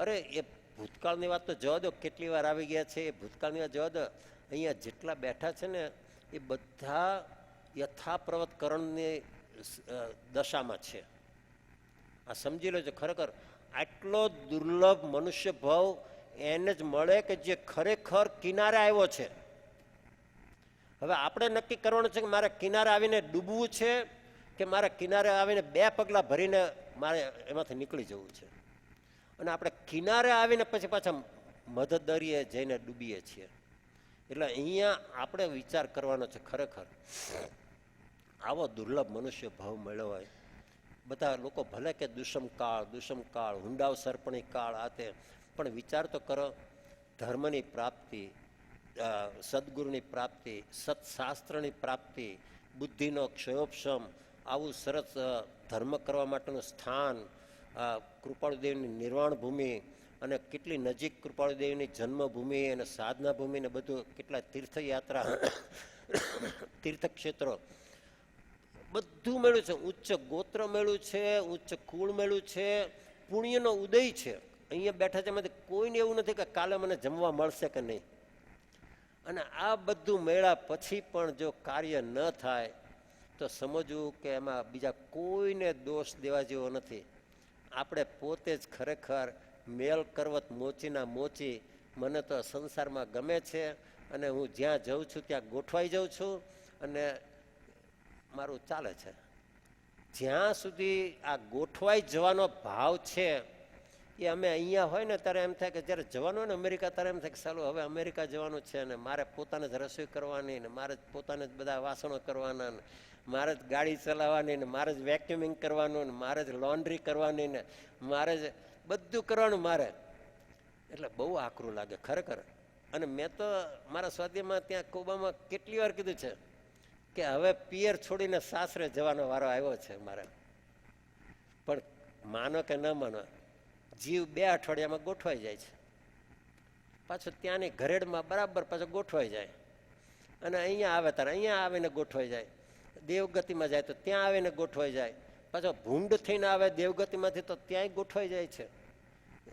Speaker 1: અરે એ ભૂતકાળની વાત તો જવા દો, કેટલી વાર આવી ગયા છે એ ભૂતકાળની વાત જવા દો. અહીંયા જેટલા બેઠા છે ને એ બધા યથાપ્રવતકરણની દશામાં છે. આ સમજી લો છો. ખરેખર આટલો દુર્લભ મનુષ્ય ભાવ એને જ મળે કે જે ખરેખર કિનારે આવ્યો છે. હવે આપણે નક્કી કરવાનું છે કે મારે કિનારે આવીને ડૂબવું છે કે મારે કિનારે આવીને 2 પગલાં ભરીને મારે એમાંથી નીકળી જવું છે. અને આપણે કિનારે આવીને પછી પાછા મધદરિયે જઈને ડૂબીએ છીએ. એટલે અહીંયા આપણે વિચાર કરવાનો છે. ખરેખર આવો દુર્લભ મનુષ્ય ભાવ મળ્યો હોય. બધા લોકો ભલે કે દુષ્મકાળ, હુંડાવ સરપણી કાળ, આ તે, પણ વિચાર તો કરો. ધર્મની પ્રાપ્તિ, સદગુરુની પ્રાપ્તિ, સત્શાસ્ત્રની પ્રાપ્તિ, બુદ્ધિનો ક્ષયોપશમ, આવું સરસ ધર્મ કરવા માટેનું સ્થાન, કૃપાળુદેવની નિર્વાણ ભૂમિ, અને કેટલી નજીક કૃપાળુદેવની જન્મભૂમિ અને સાધના ભૂમિ ને બધું, કેટલા તીર્થયાત્રા, તીર્થક્ષેત્રો, બધું મળ્યું છે. ઉચ્ચ ગોત્ર મળ્યું છે, ઉચ્ચ કુળ મળ્યું છે, પુણ્યનો ઉદય છે. અહીંયા બેઠા છે એમાંથી કોઈને એવું નથી કે કાલે મને જમવા મળશે કે નહીં. અને આ બધું મળ્યા પછી પણ જો કાર્ય ન થાય તો સમજવું કે એમાં બીજા કોઈને દોષ દેવા જેવો નથી. આપણે પોતે જ ખરેખર મેલ કરવત મોચીના મોચી. મને તો સંસારમાં ગમે છે અને હું જ્યાં જઉં છું ત્યાં ગોઠવાઈ જાઉં છું અને મારું ચાલે છે. જ્યાં સુધી આ ગોઠવાઈ જવાનો ભાવ છે એ અમે અહીંયા હોય ને ત્યારે એમ થાય કે જ્યારે જવાનું હોય ને અમેરિકા, ત્યારે એમ થાય કે ચાલો હવે અમેરિકા જવાનું છે ને મારે પોતાને જ રસોઈ કરવાની ને મારે જ પોતાને જ બધા વાસણો કરવાના ને મારે જ ગાડી ચલાવવાની ને મારે જ વેક્યુમિંગ કરવાનું ને મારે જ લોન્ડ્રી કરવાની ને મારે જ બધું કરવાનું મારે. એટલે બહુ આકરું લાગે ખરેખર. અને મેં તો મારા સ્વાધ્યાયમાં ત્યાં કોબામાં કેટલી વાર કીધું છે કે હવે પિયર છોડીને સાસરે જવાનો વારો આવ્યો છે મારે. પણ માનો કે ન માનો, જીવ 2 અઠવાડિયામાં ગોઠવાઈ જાય છે. પાછો ત્યાંની ઘરેડમાં બરાબર પાછો ગોઠવાઈ જાય. અને અહીંયા આવે ત્યારે અહીંયા આવીને ગોઠવાઈ જાય. દેવગતિમાં જાય તો ત્યાં આવીને ગોઠવાઈ જાય. પાછો ભૂંડ થઈને આવે દેવગતિમાંથી તો ત્યાંય ગોઠવાઈ જાય છે.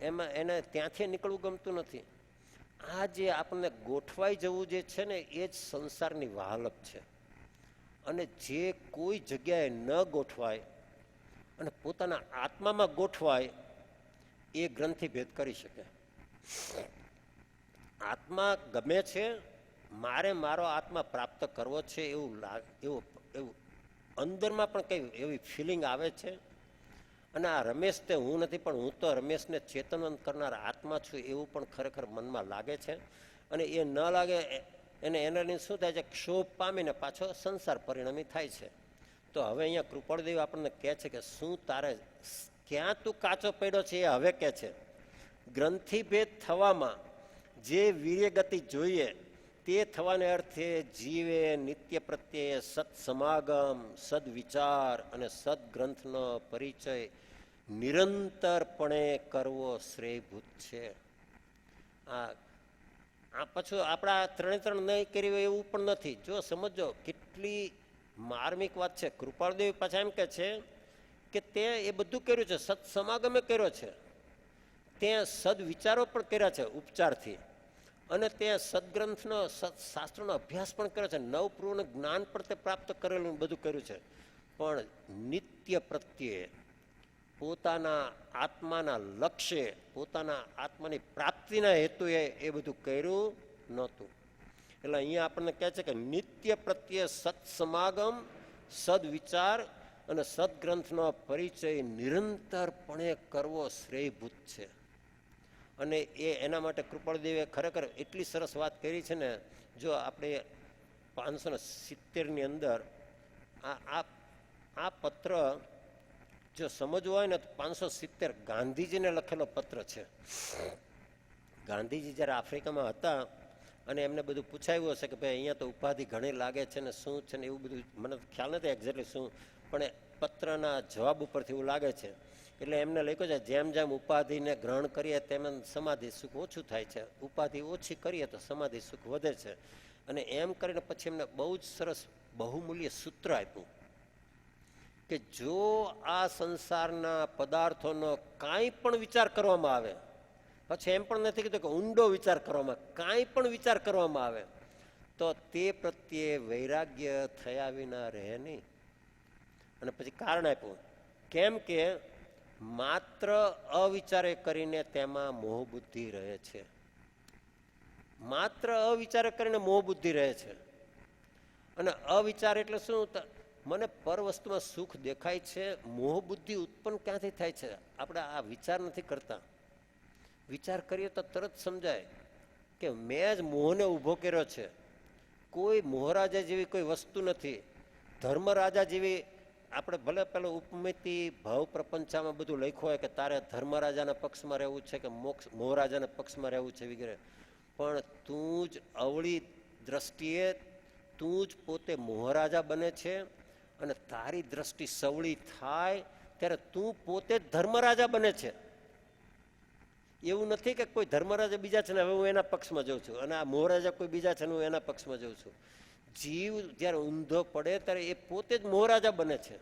Speaker 1: એમાં એને ત્યાંથી નીકળવું ગમતું નથી. આ જે આપણને ગોઠવાઈ જવું જે છે ને એ જ સંસારની વહાલપ છે. અને જે કોઈ જગ્યાએ ન ગોઠવાય અને પોતાના આત્મામાં ગોઠવાય એ ગ્રંથિ ભેદ કરી શકે. આત્મા ગમે છે, મારે મારો આત્મા પ્રાપ્ત કરવો છે એવું એવું અંદરમાં પણ કઈ એવી ફિલિંગ આવે છે. અને આ રમેશ તે હું નથી, પણ હું તો રમેશને ચેતનવંત કરનાર આત્મા છું એવું પણ ખરેખર મનમાં લાગે છે. અને એ ન લાગે એને એના શું થાય છે, ક્ષોભ પામીને પાછો સંસાર પરિણમી થાય છે. તો હવે અહીંયા કૃપાળદેવ આપણને કહે છે કે શું તારે ક્યાં તું કાચો પડ્યો છે એ હવે કહે છે. ગ્રંથિભેદ થવામાં જે વીર્ય ગતિ જોઈએ તે થવાને અર્થે જીવે નિત્ય પ્રત્યે સત્સમાગમ, સદવિચાર અને સદગ્રંથનો પરિચય નિરંતરપણે કરવો શ્રેયભૂત છે. આ પાછું આપણા 3 નહીં કરી હોય એવું પણ નથી. જો સમજો કેટલી માર્મિક વાત છે. કૃપાળદેવ પાછા એમ કે છે કે તે એ બધું કર્યું છે, સત્સમાગમે કર્યો છે, તે સદવિચારો પણ કર્યા છે ઉપચારથી, અને તે સદગ્રંથનો સત્શાસ્ત્રનો અભ્યાસ પણ કર્યો છે, નવપૂર્ણ જ્ઞાન પણ તે પ્રાપ્ત કરેલું બધું કર્યું છે. પણ નિત્ય પ્રત્યે પોતાના આત્માના લક્ષ્ય, પોતાના આત્માની પ્રાપ્તિના હેતુએ એ બધું કર્યું નહોતું. એટલે અહીંયા આપણને કહે છે કે નિત્ય પ્રત્યે સત્સમાગમ, સદવિચાર અને સદગ્રંથનો પરિચય નિરંતરપણે કરવો શ્રેયભૂત છે. અને એના માટે કૃપાળદેવે ખરેખર એટલી સરસ વાત કરી છે ને. જો આપણે 570 અંદર આ પત્ર જો સમજવું હોય ને તો 570 ગાંધીજીને લખેલો પત્ર છે. ગાંધીજી જ્યારે આફ્રિકામાં હતા અને એમને બધું પૂછાયું હશે કે ભાઈ અહીંયા તો ઉપાધિ ઘણી લાગે છે ને શું છે ને એવું બધું મને ખ્યાલ નથી એક્ઝેક્ટલી શું, પણ પત્રના જવાબ ઉપરથી એવું લાગે છે. એટલે એમને લખ્યું છે જેમ જેમ ઉપાધિને ગ્રહણ કરીએ તેમ સમાધિ સુખ ઓછું થાય છે, ઉપાધિ ઓછી કરીએ તો સમાધિ સુખ વધે છે. અને એમ કરીને પછી એમને બહુ જ સરસ બહુમૂલ્ય સૂત્ર આપ્યું કે જો આ સંસારના પદાર્થોનો કાંઈ પણ વિચાર કરવામાં આવે, પછી એમ પણ નથી કીધું કે ઊંડો વિચાર કરવામાં, કાંઈ પણ વિચાર કરવામાં આવે તો તે પ્રત્યે વૈરાગ્ય થયા વિના રહે નહીં. અને પછી કારણ આપ્યું કેમ કે માત્ર અવિચારે કરીને તેમાં મોહ બુદ્ધિ રહે છે. માત્ર અવિચારે કરીને મોહ બુદ્ધિ રહે છે. અને અવિચાર એટલે શું? મને પર વસ્તુમાં સુખ દેખાય છે, મોહ બુદ્ધિ ઉત્પન્ન ક્યાંથી થાય છે? આપણે આ વિચાર નથી કરતા. વિચાર કરીએ તો તરત સમજાય કે મેં જ મોહને ઊભો કર્યો છે. કોઈ મોહરાજા જેવી કોઈ વસ્તુ નથી. ધર્મરાજા જેવી આપણે ભલે પેલો ઉપમિતિ ભાવ પ્રપંચામાં બધું લખ્યું હોય કે તારે ધર્મરાજાના પક્ષમાં રહેવું છે કે મોહરાજાના પક્ષમાં રહેવું છે વગેરે, પણ તું જ અવળી દ્રષ્ટિએ તું જ પોતે મોહરાજા બને છે અને તારી દ્રષ્ટિ સવળી થાય ત્યારે તું પોતે જ ધર્મરાજા બને છે. એવું નથી કે કોઈ ધર્મરાજા બીજા છે ને હવે હું એના પક્ષમાં જાઉં છું અને આ મોહરાજા કોઈ બીજા છે ને હું એના પક્ષમાં જાઉં છું. જીવ જ્યારે ઊંધો પડે ત્યારે એ પોતે જ મોહરાજા બને છે.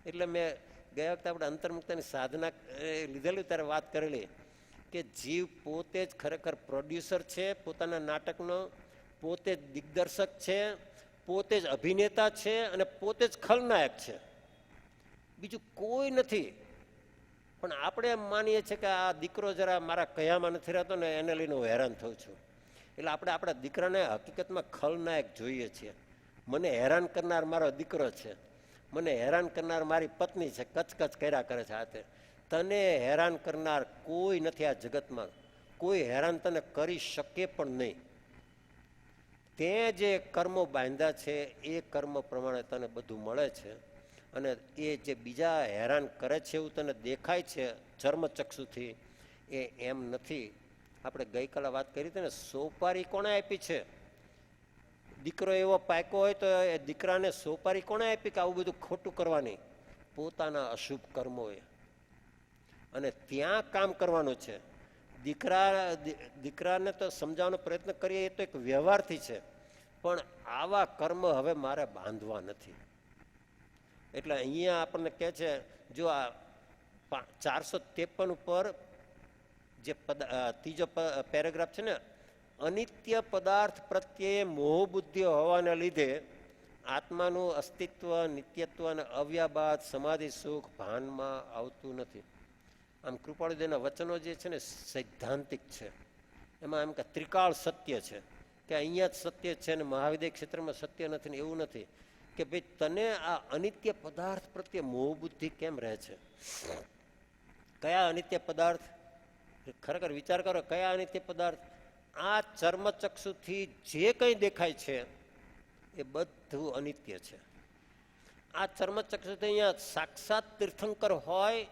Speaker 1: એટલે મેં ગયા વખતે આપણે અંતર્મુક્તની સાધના લીધેલી ત્યારે વાત કરેલી કે જીવ પોતે જ ખરેખર પ્રોડ્યુસર છે પોતાના નાટકનો, પોતે જ દિગ્દર્શક છે, પોતે જ અભિનેતા છે અને પોતે જ ખલનાયક છે. બીજું કોઈ નથી. પણ આપણે એમ માનીએ છીએ કે આ દીકરો જરા મારા કયામાં નથી રહેતો ને એને લઈને હું હેરાન થઉં છું. એટલે આપણે આપણા દીકરાને હકીકતમાં ખલનાયક જોઈએ છીએ. મને હેરાન કરનાર મારો દીકરો છે, મને હેરાન કરનાર મારી પત્ની છે, કચકચ કર્યા કરે છે હાથે. તને હેરાન કરનાર કોઈ નથી આ જગતમાં. કોઈ હેરાન તને કરી શકે પણ નહીં. તે જે કર્મો બાંધ્યા છે એ કર્મ પ્રમાણે તને બધું મળે છે. અને એ જે બીજા હેરાન કરે છે એવું તને દેખાય છે ચર્મચક્ષુથી, એ એમ નથી. આપણે ગઈકાલે વાત કરી હતી ને, સોપારી કોણે આપી છે? દીકરો એવો પાક્યો હોય તો એ દીકરાને સોપારી કોણે આપી કે આવું બધું ખોટું કરવાની? પોતાના અશુભ કર્મોએ. અને ત્યાં કામ કરવાનું છે. દીકરાને તો સમજાવવાનો પ્રયત્ન કરીએ એ તો એક વ્યવહારથી છે, પણ આવા કર્મ હવે મારે બાંધવા નથી. એટલે અહીંયા આપણને કહે છે, જો આ 453 ઉપર જે ત્રીજો પેરેગ્રાફ છે ને, અનિત્ય પદાર્થ પ્રત્યે મોહ બુદ્ધિ હોવાને લીધે આત્માનું અસ્તિત્વ, નિત્યત્વ અને અવ્યાબાદ સમાધિ સુખ ભાનમાં આવતું નથી. આમ કૃપાળુદેવના વચનો જે છે ને સૈદ્ધાંતિક છે. એમાં એમ કે ત્રિકાળ સત્ય છે કે અહીંયા જ સત્ય છે ને મહાવિદ્ય ક્ષેત્રમાં સત્ય નથી ને એવું નથી. કે ભાઈ તને આ અનિત્ય પદાર્થ પ્રત્યે મોહ બુદ્ધિ કેમ રહે છે? કયા અનિત્ય પદાર્થ? ખરેખર વિચાર કરો, કયા અનિત્ય પદાર્થ? આ ચર્મચક્ષુથી જે કંઈ દેખાય છે એ બધું અનિત્ય છે. આ ચર્મચક્ષુથી અહીંયા સાક્ષાત તીર્થંકર હોય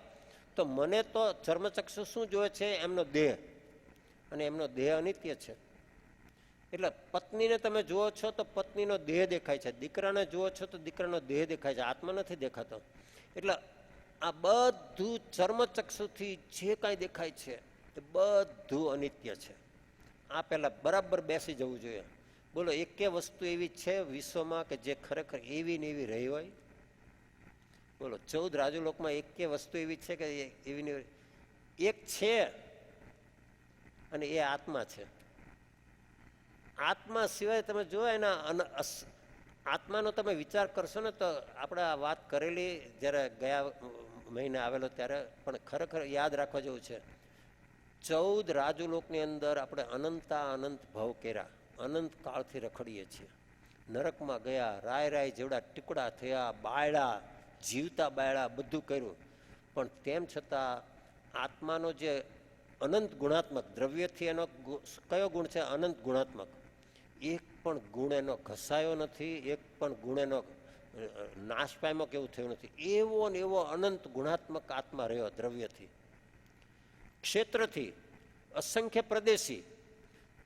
Speaker 1: તો મને તો ચર્મચક્ષુ શું જોવે છે? એમનો દેહ, અને એમનો દેહ અનિત્ય છે. એટલે પત્નીને તમે જુઓ છો તો પત્નીનો દેહ દેખાય છે, દીકરાને જુઓ છો તો દીકરાનો દેહ દેખાય છે, આત્મા નથી દેખાતો. એટલે આ બધું ચર્મચક્ષુથી જે કાંઈ દેખાય છે એ બધું અનિત્ય છે. આ પહેલા બરાબર બેસી જવું જોઈએ. બોલો, એકે વસ્તુ એવી છે વિશ્વમાં કે જે ખરેખર એવી ને એવી રહી હોય? બોલો, 14 રાજુલોકમાં એકે વસ્તુ એવી છે કે એવી ને એક છે, અને એ આત્મા છે. આત્મા સિવાય તમે જુઓ એના આત્માનો તમે વિચાર કરશો ને તો આપણે આ વાત કરેલી જ્યારે ગયા મહિને આવેલો ત્યારે, પણ ખરેખર યાદ રાખવા જેવું છે. 14 રાજુલોકની અંદર આપણે અનંત ભાવ કર્યા, અનંત કાળથી રખડીએ છીએ. નરકમાં ગયા, રાય જેવડા ટુકડા થયા, બાયડા, જીવતા બાયડા, બધું કર્યું. પણ તેમ છતાં આત્માનો જે અનંત ગુણાત્મક, દ્રવ્યથી એનો કયો ગુણ છે? અનંત ગુણાત્મક. એક પણ ગુણ એનો ઘસાયો નથી, એક પણ ગુણ એનો નાશ પામ્યો કેવું થયું નથી. એવો ને એવો અનંત ગુણાત્મક આત્મા રહ્યો. દ્રવ્યથી, ક્ષેત્રથી, અસંખ્ય પ્રદેશી,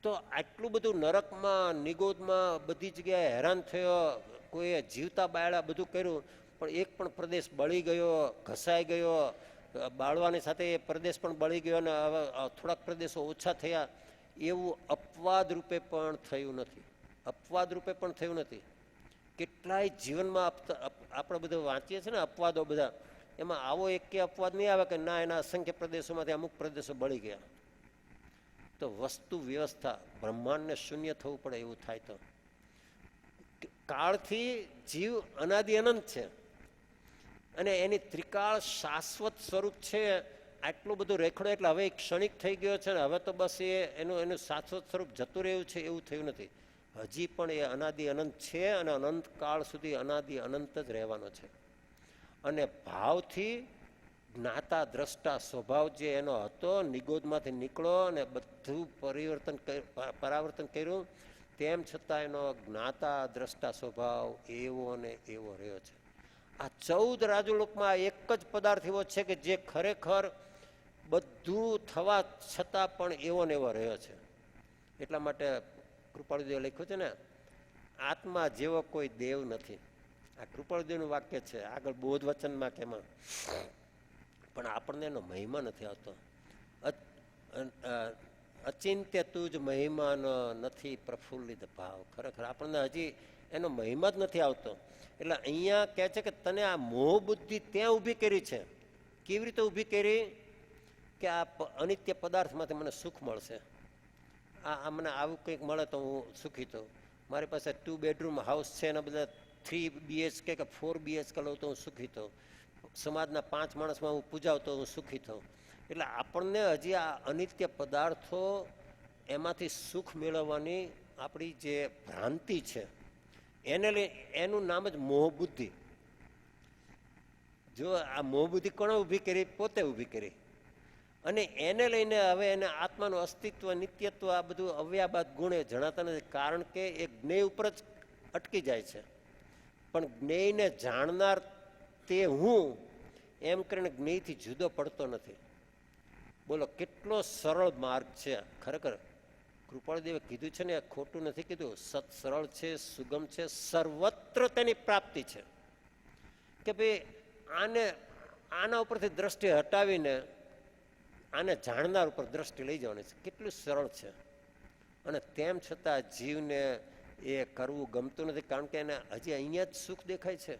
Speaker 1: તો આટલું બધું નરકમાં નિગોદમાં બધી જગ્યાએ હેરાન થયો, કોઈએ જીવતા બાળા બધું કર્યું, પણ એક પણ પ્રદેશ બળી ગયો, ઘસાઈ ગયો, બાળવાની સાથે એ પ્રદેશ પણ બળી ગયો અને હવે થોડાક પ્રદેશો ઓછા થયા, એવું અપવાદ રૂપે પણ થયું નથી. અપવાદ રૂપે પણ થયું નથી. કેટલાય જીવનમાં આપણે બધું વાંચીએ છીએ ને અપવાદો બધા, એમાં આવો એક કે અપવાદ નહીં આવે કે ના એના અસંખ્ય પ્રદેશોમાંથી અમુક પ્રદેશો બળી ગયા. તો વસ્તુ વ્યવસ્થા બ્રહ્માંડને શૂન્ય થવું પડે એવું થાય. તો કાળથી જીવ અનાદિ અનંત છે અને એની ત્રિકાળ શાશ્વત સ્વરૂપ છે. આટલું બધું રેખડો એટલે હવે ક્ષણિક થઈ ગયો છે ને હવે તો બસ એનું શાશ્વત સ્વરૂપ જતું રહ્યું છે એવું થયું નથી. હજી પણ એ અનાદિ અનંત છે અને અનંત કાળ સુધી અનાદિ અનંત જ રહેવાનો છે. અને ભાવથી જ્ઞાતા દ્રષ્ટા સ્વભાવ જે એનો હતો, નિગોદમાંથી નીકળો અને બધું પરાવર્તન કર્યું, તેમ છતાં એનો જ્ઞાતા દ્રષ્ટા સ્વભાવ એવો ને એવો રહ્યો છે. આ 14 રાજુલોકમાં એક જ પદાર્થ એવો છે કે જે ખરેખર બધું થવા છતાં પણ એવો ને એવો રહ્યો છે. એટલા માટે કૃપાળુદેવે લખ્યું છે ને, આત્મા જેવો કોઈ દેવ નથી. આ કૃપાળુદેવનું વાક્ય છે, આગળ બોધ વચનમાં કે એમાં. પણ આપણને એનો મહિમા નથી આવતો. અચિંત્ય તુજ મહિમાનો નથી પ્રફુલ્લિત ભાવ. ખરેખર આપણને હજી એનો મહિમા જ નથી આવતો. એટલે અહીંયા કહે છે કે તને આ મોહ બુદ્ધિ ત્યાં ઊભી કરી છે. કેવી રીતે ઊભી કરી? કે આ અનિત્ય પદાર્થમાંથી મને સુખ મળશે, આ મને આવું કંઈક મળે તો હું સુખી થઉં. મારી પાસે 2 બેડરૂમ હાઉસ છે એના બધા 3 BHK કે 4 BHK લઉં તો હું સુખી થઉં. સમાજના 5 માણસમાં હું પૂજાવ તો હું સુખી થઉં. એટલે આપણને હજી આ અનિત્ય પદાર્થો એમાંથી સુખ મેળવવાની આપણી જે ભ્રાંતિ છે એને લઈ એનું નામ જ મોહ બુદ્ધિ. જો આ મોહ બુદ્ધિ કોણે ઊભી કરી? પોતે ઊભી કરી. અને એને લઈને હવે એને આત્માનું અસ્તિત્વ, નિત્યત્વ આ બધું અવ્યાબાદ ગુણે જણાતા નથી. કારણ કે એ જ્ઞેય ઉપર જ અટકી જાય છે. પણ જ્ઞેયને જાણનાર તે હું એમ કરીને જ્ઞેયથી જુદો પડતો નથી. બોલો કેટલો સરળ માર્ગ છે. ખરેખર કૃપાળુદેવે કીધું છે ને, ખોટું નથી કીધું. સત સરળ છે, સુગમ છે, સર્વત્ર તેની પ્રાપ્તિ છે. કે ભાઈ આના ઉપરથી દ્રષ્ટિ હટાવીને આને જાણનાર ઉપર દ્રષ્ટિ લઈ જવાની છે. કેટલું સરળ છે. અને તેમ છતાં જીવને એ કરવું ગમતું નથી. કારણ કે એને હજી અહીંયા જ સુખ દેખાય છે,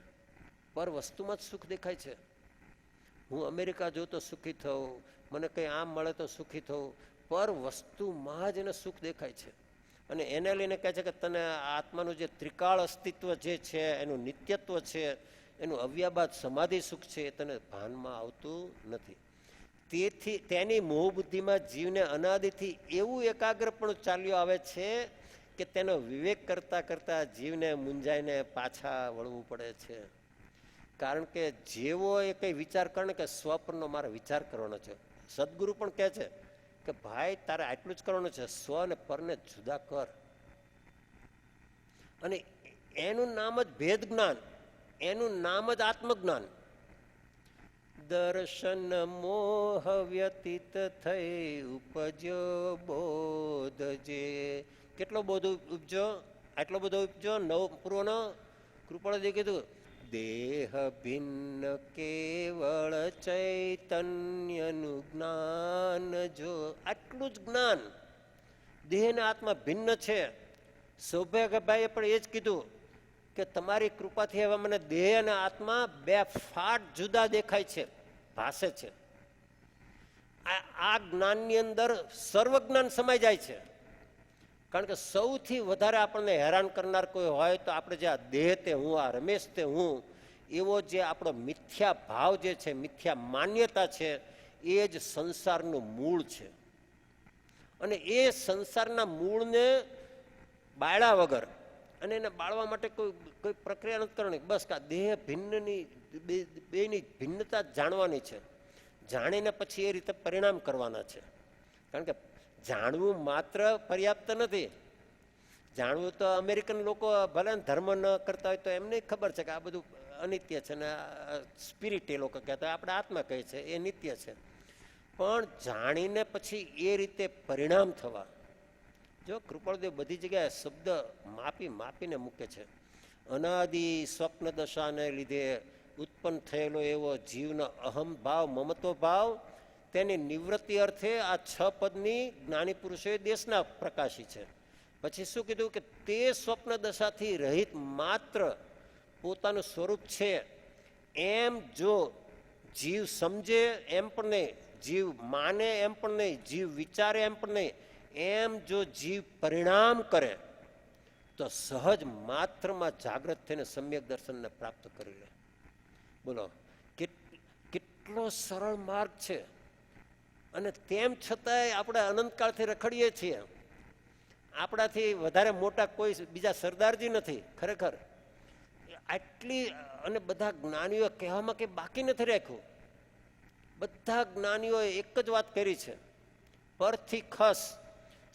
Speaker 1: પર વસ્તુમાં જ સુખ દેખાય છે. હું અમેરિકા જોઉં તો સુખી થઉં, મને કંઈ આમ મળે તો સુખી થઉં, પર વસ્તુમાં જ એને સુખ દેખાય છે. અને એને લઈને કહે છે કે તને આત્માનું જે ત્રિકાળ અસ્તિત્વ જે છે, એનું નિત્યત્વ છે, એનું અવ્યાબાદ સમાધિ સુખ છે, એ તને ભાનમાં આવતું નથી. તેથી તેની મોહ બુદ્ધિમાં જીવને અનાદિથી એવું એકાગ્રપણું ચાલ્યું આવે છે કે તેનો વિવેક કરતા કરતા જીવને મૂંઝાઈને પાછા વળવું પડે છે. કારણ કે જેવો એ કંઈ વિચાર કરે કે સ્વપરનો મારે વિચાર કરવાનો છે. સદગુરુ પણ કહે છે કે ભાઈ તારે આટલું જ કરવાનું છે, સ્વ અને પરને જુદા કર. અને એનું નામ જ ભેદ જ્ઞાન, એનું નામ જ આત્મજ્ઞાન. દર્શન મોહ વ્યતીત થઈ ઉપજ્યો બોધ જે. કેટલો બોધ ઉપજો? આટલો બધો ઉપજો. 9 પૂર્વનો કૃપાળુદેવે કીધું દેહ ભિન્ન કેવળ ચૈતન્યનું જ્ઞાન જો. આટલું જ જ્ઞાન. દેહ ને આત્મા ભિન્ન છે. સૌભાગ્યભાઈએ પણ એ જ કીધું કે તમારી કૃપાથી હવે મને દેહ અને આત્મા 2 ફાટ જુદા દેખાય છે, ભાસે છે. આ જ્ઞાનની અંદર સર્વજ્ઞાન સમાઈ જાય છે. કારણ કે સૌથી વધારે આપણને હેરાન કરનાર કોઈ હોય તો આપણે જે આ દેહ તે હું, આ રમેશ તે હું, એવો જે આપણો મિથ્યા ભાવ જે છે, મિથ્યા માન્યતા છે, એ જ સંસારનું મૂળ છે. અને એ સંસારના મૂળને બાળ્યા વગર, અને એને બાળવા માટે કોઈ પ્રક્રિયા નથી કરવાની. બસ આ દેહ ભિન્નની બેની ભિન્નતા જાણવાની છે. જાણીને પછી એ રીતે પરિણામ કરવાના છે. કારણ કે જાણવું માત્ર પર્યાપ્ત નથી. જાણવું તો અમેરિકન લોકો ભલે ધર્મ ન કરતા હોય તો એમને ખબર છે કે આ બધું અનિત્ય છે ને સ્પિરિટ એ લોકો કહેતા હોય, આપણે આત્મા કહે છે એ નિત્ય છે. પણ જાણીને પછી એ રીતે પરિણામ થવા, જો કૃપાળુદેવ બધી જગ્યાએ શબ્દ માપીને મૂકે છે. અનાદિ સ્વપ્ન દશાને લીધે ઉત્પન્ન થયેલો એવો જીવનો અહમ ભાવ, મમત્વ ભાવ, તેની નિવૃત્તિ અર્થે આ 6 પદની જ્ઞાની પુરુષોએ દેશના પ્રકાશી છે. પછી શું કીધું કે તે સ્વપ્ન દશાથી રહિત માત્ર પોતાનું સ્વરૂપ છે એમ જો જીવ સમજે એમ પણ નહીં, જીવ માને એમ પણ નહીં, જીવ વિચારે એમ પણ નહીં, એમ જો જીવ પરિણામ કરે તો સહજ માત્રમાં જાગૃત થઈને સમ્યક દર્શનને પ્રાપ્ત કરી લે. બોલો કેટલો સરળ માર્ગ છે. અને તેમ છતાંય આપણે અનંતકાળથી રખડીએ છીએ. આપણાથી વધારે મોટા કોઈ બીજા સરદારજી નથી ખરેખર. આટલી અને બધા જ્ઞાનીઓ કહેવામાં કે બાકી નથી રાખ્યું. બધા જ્ઞાનીઓએ એક જ વાત કરી છે, પરથી ખસ,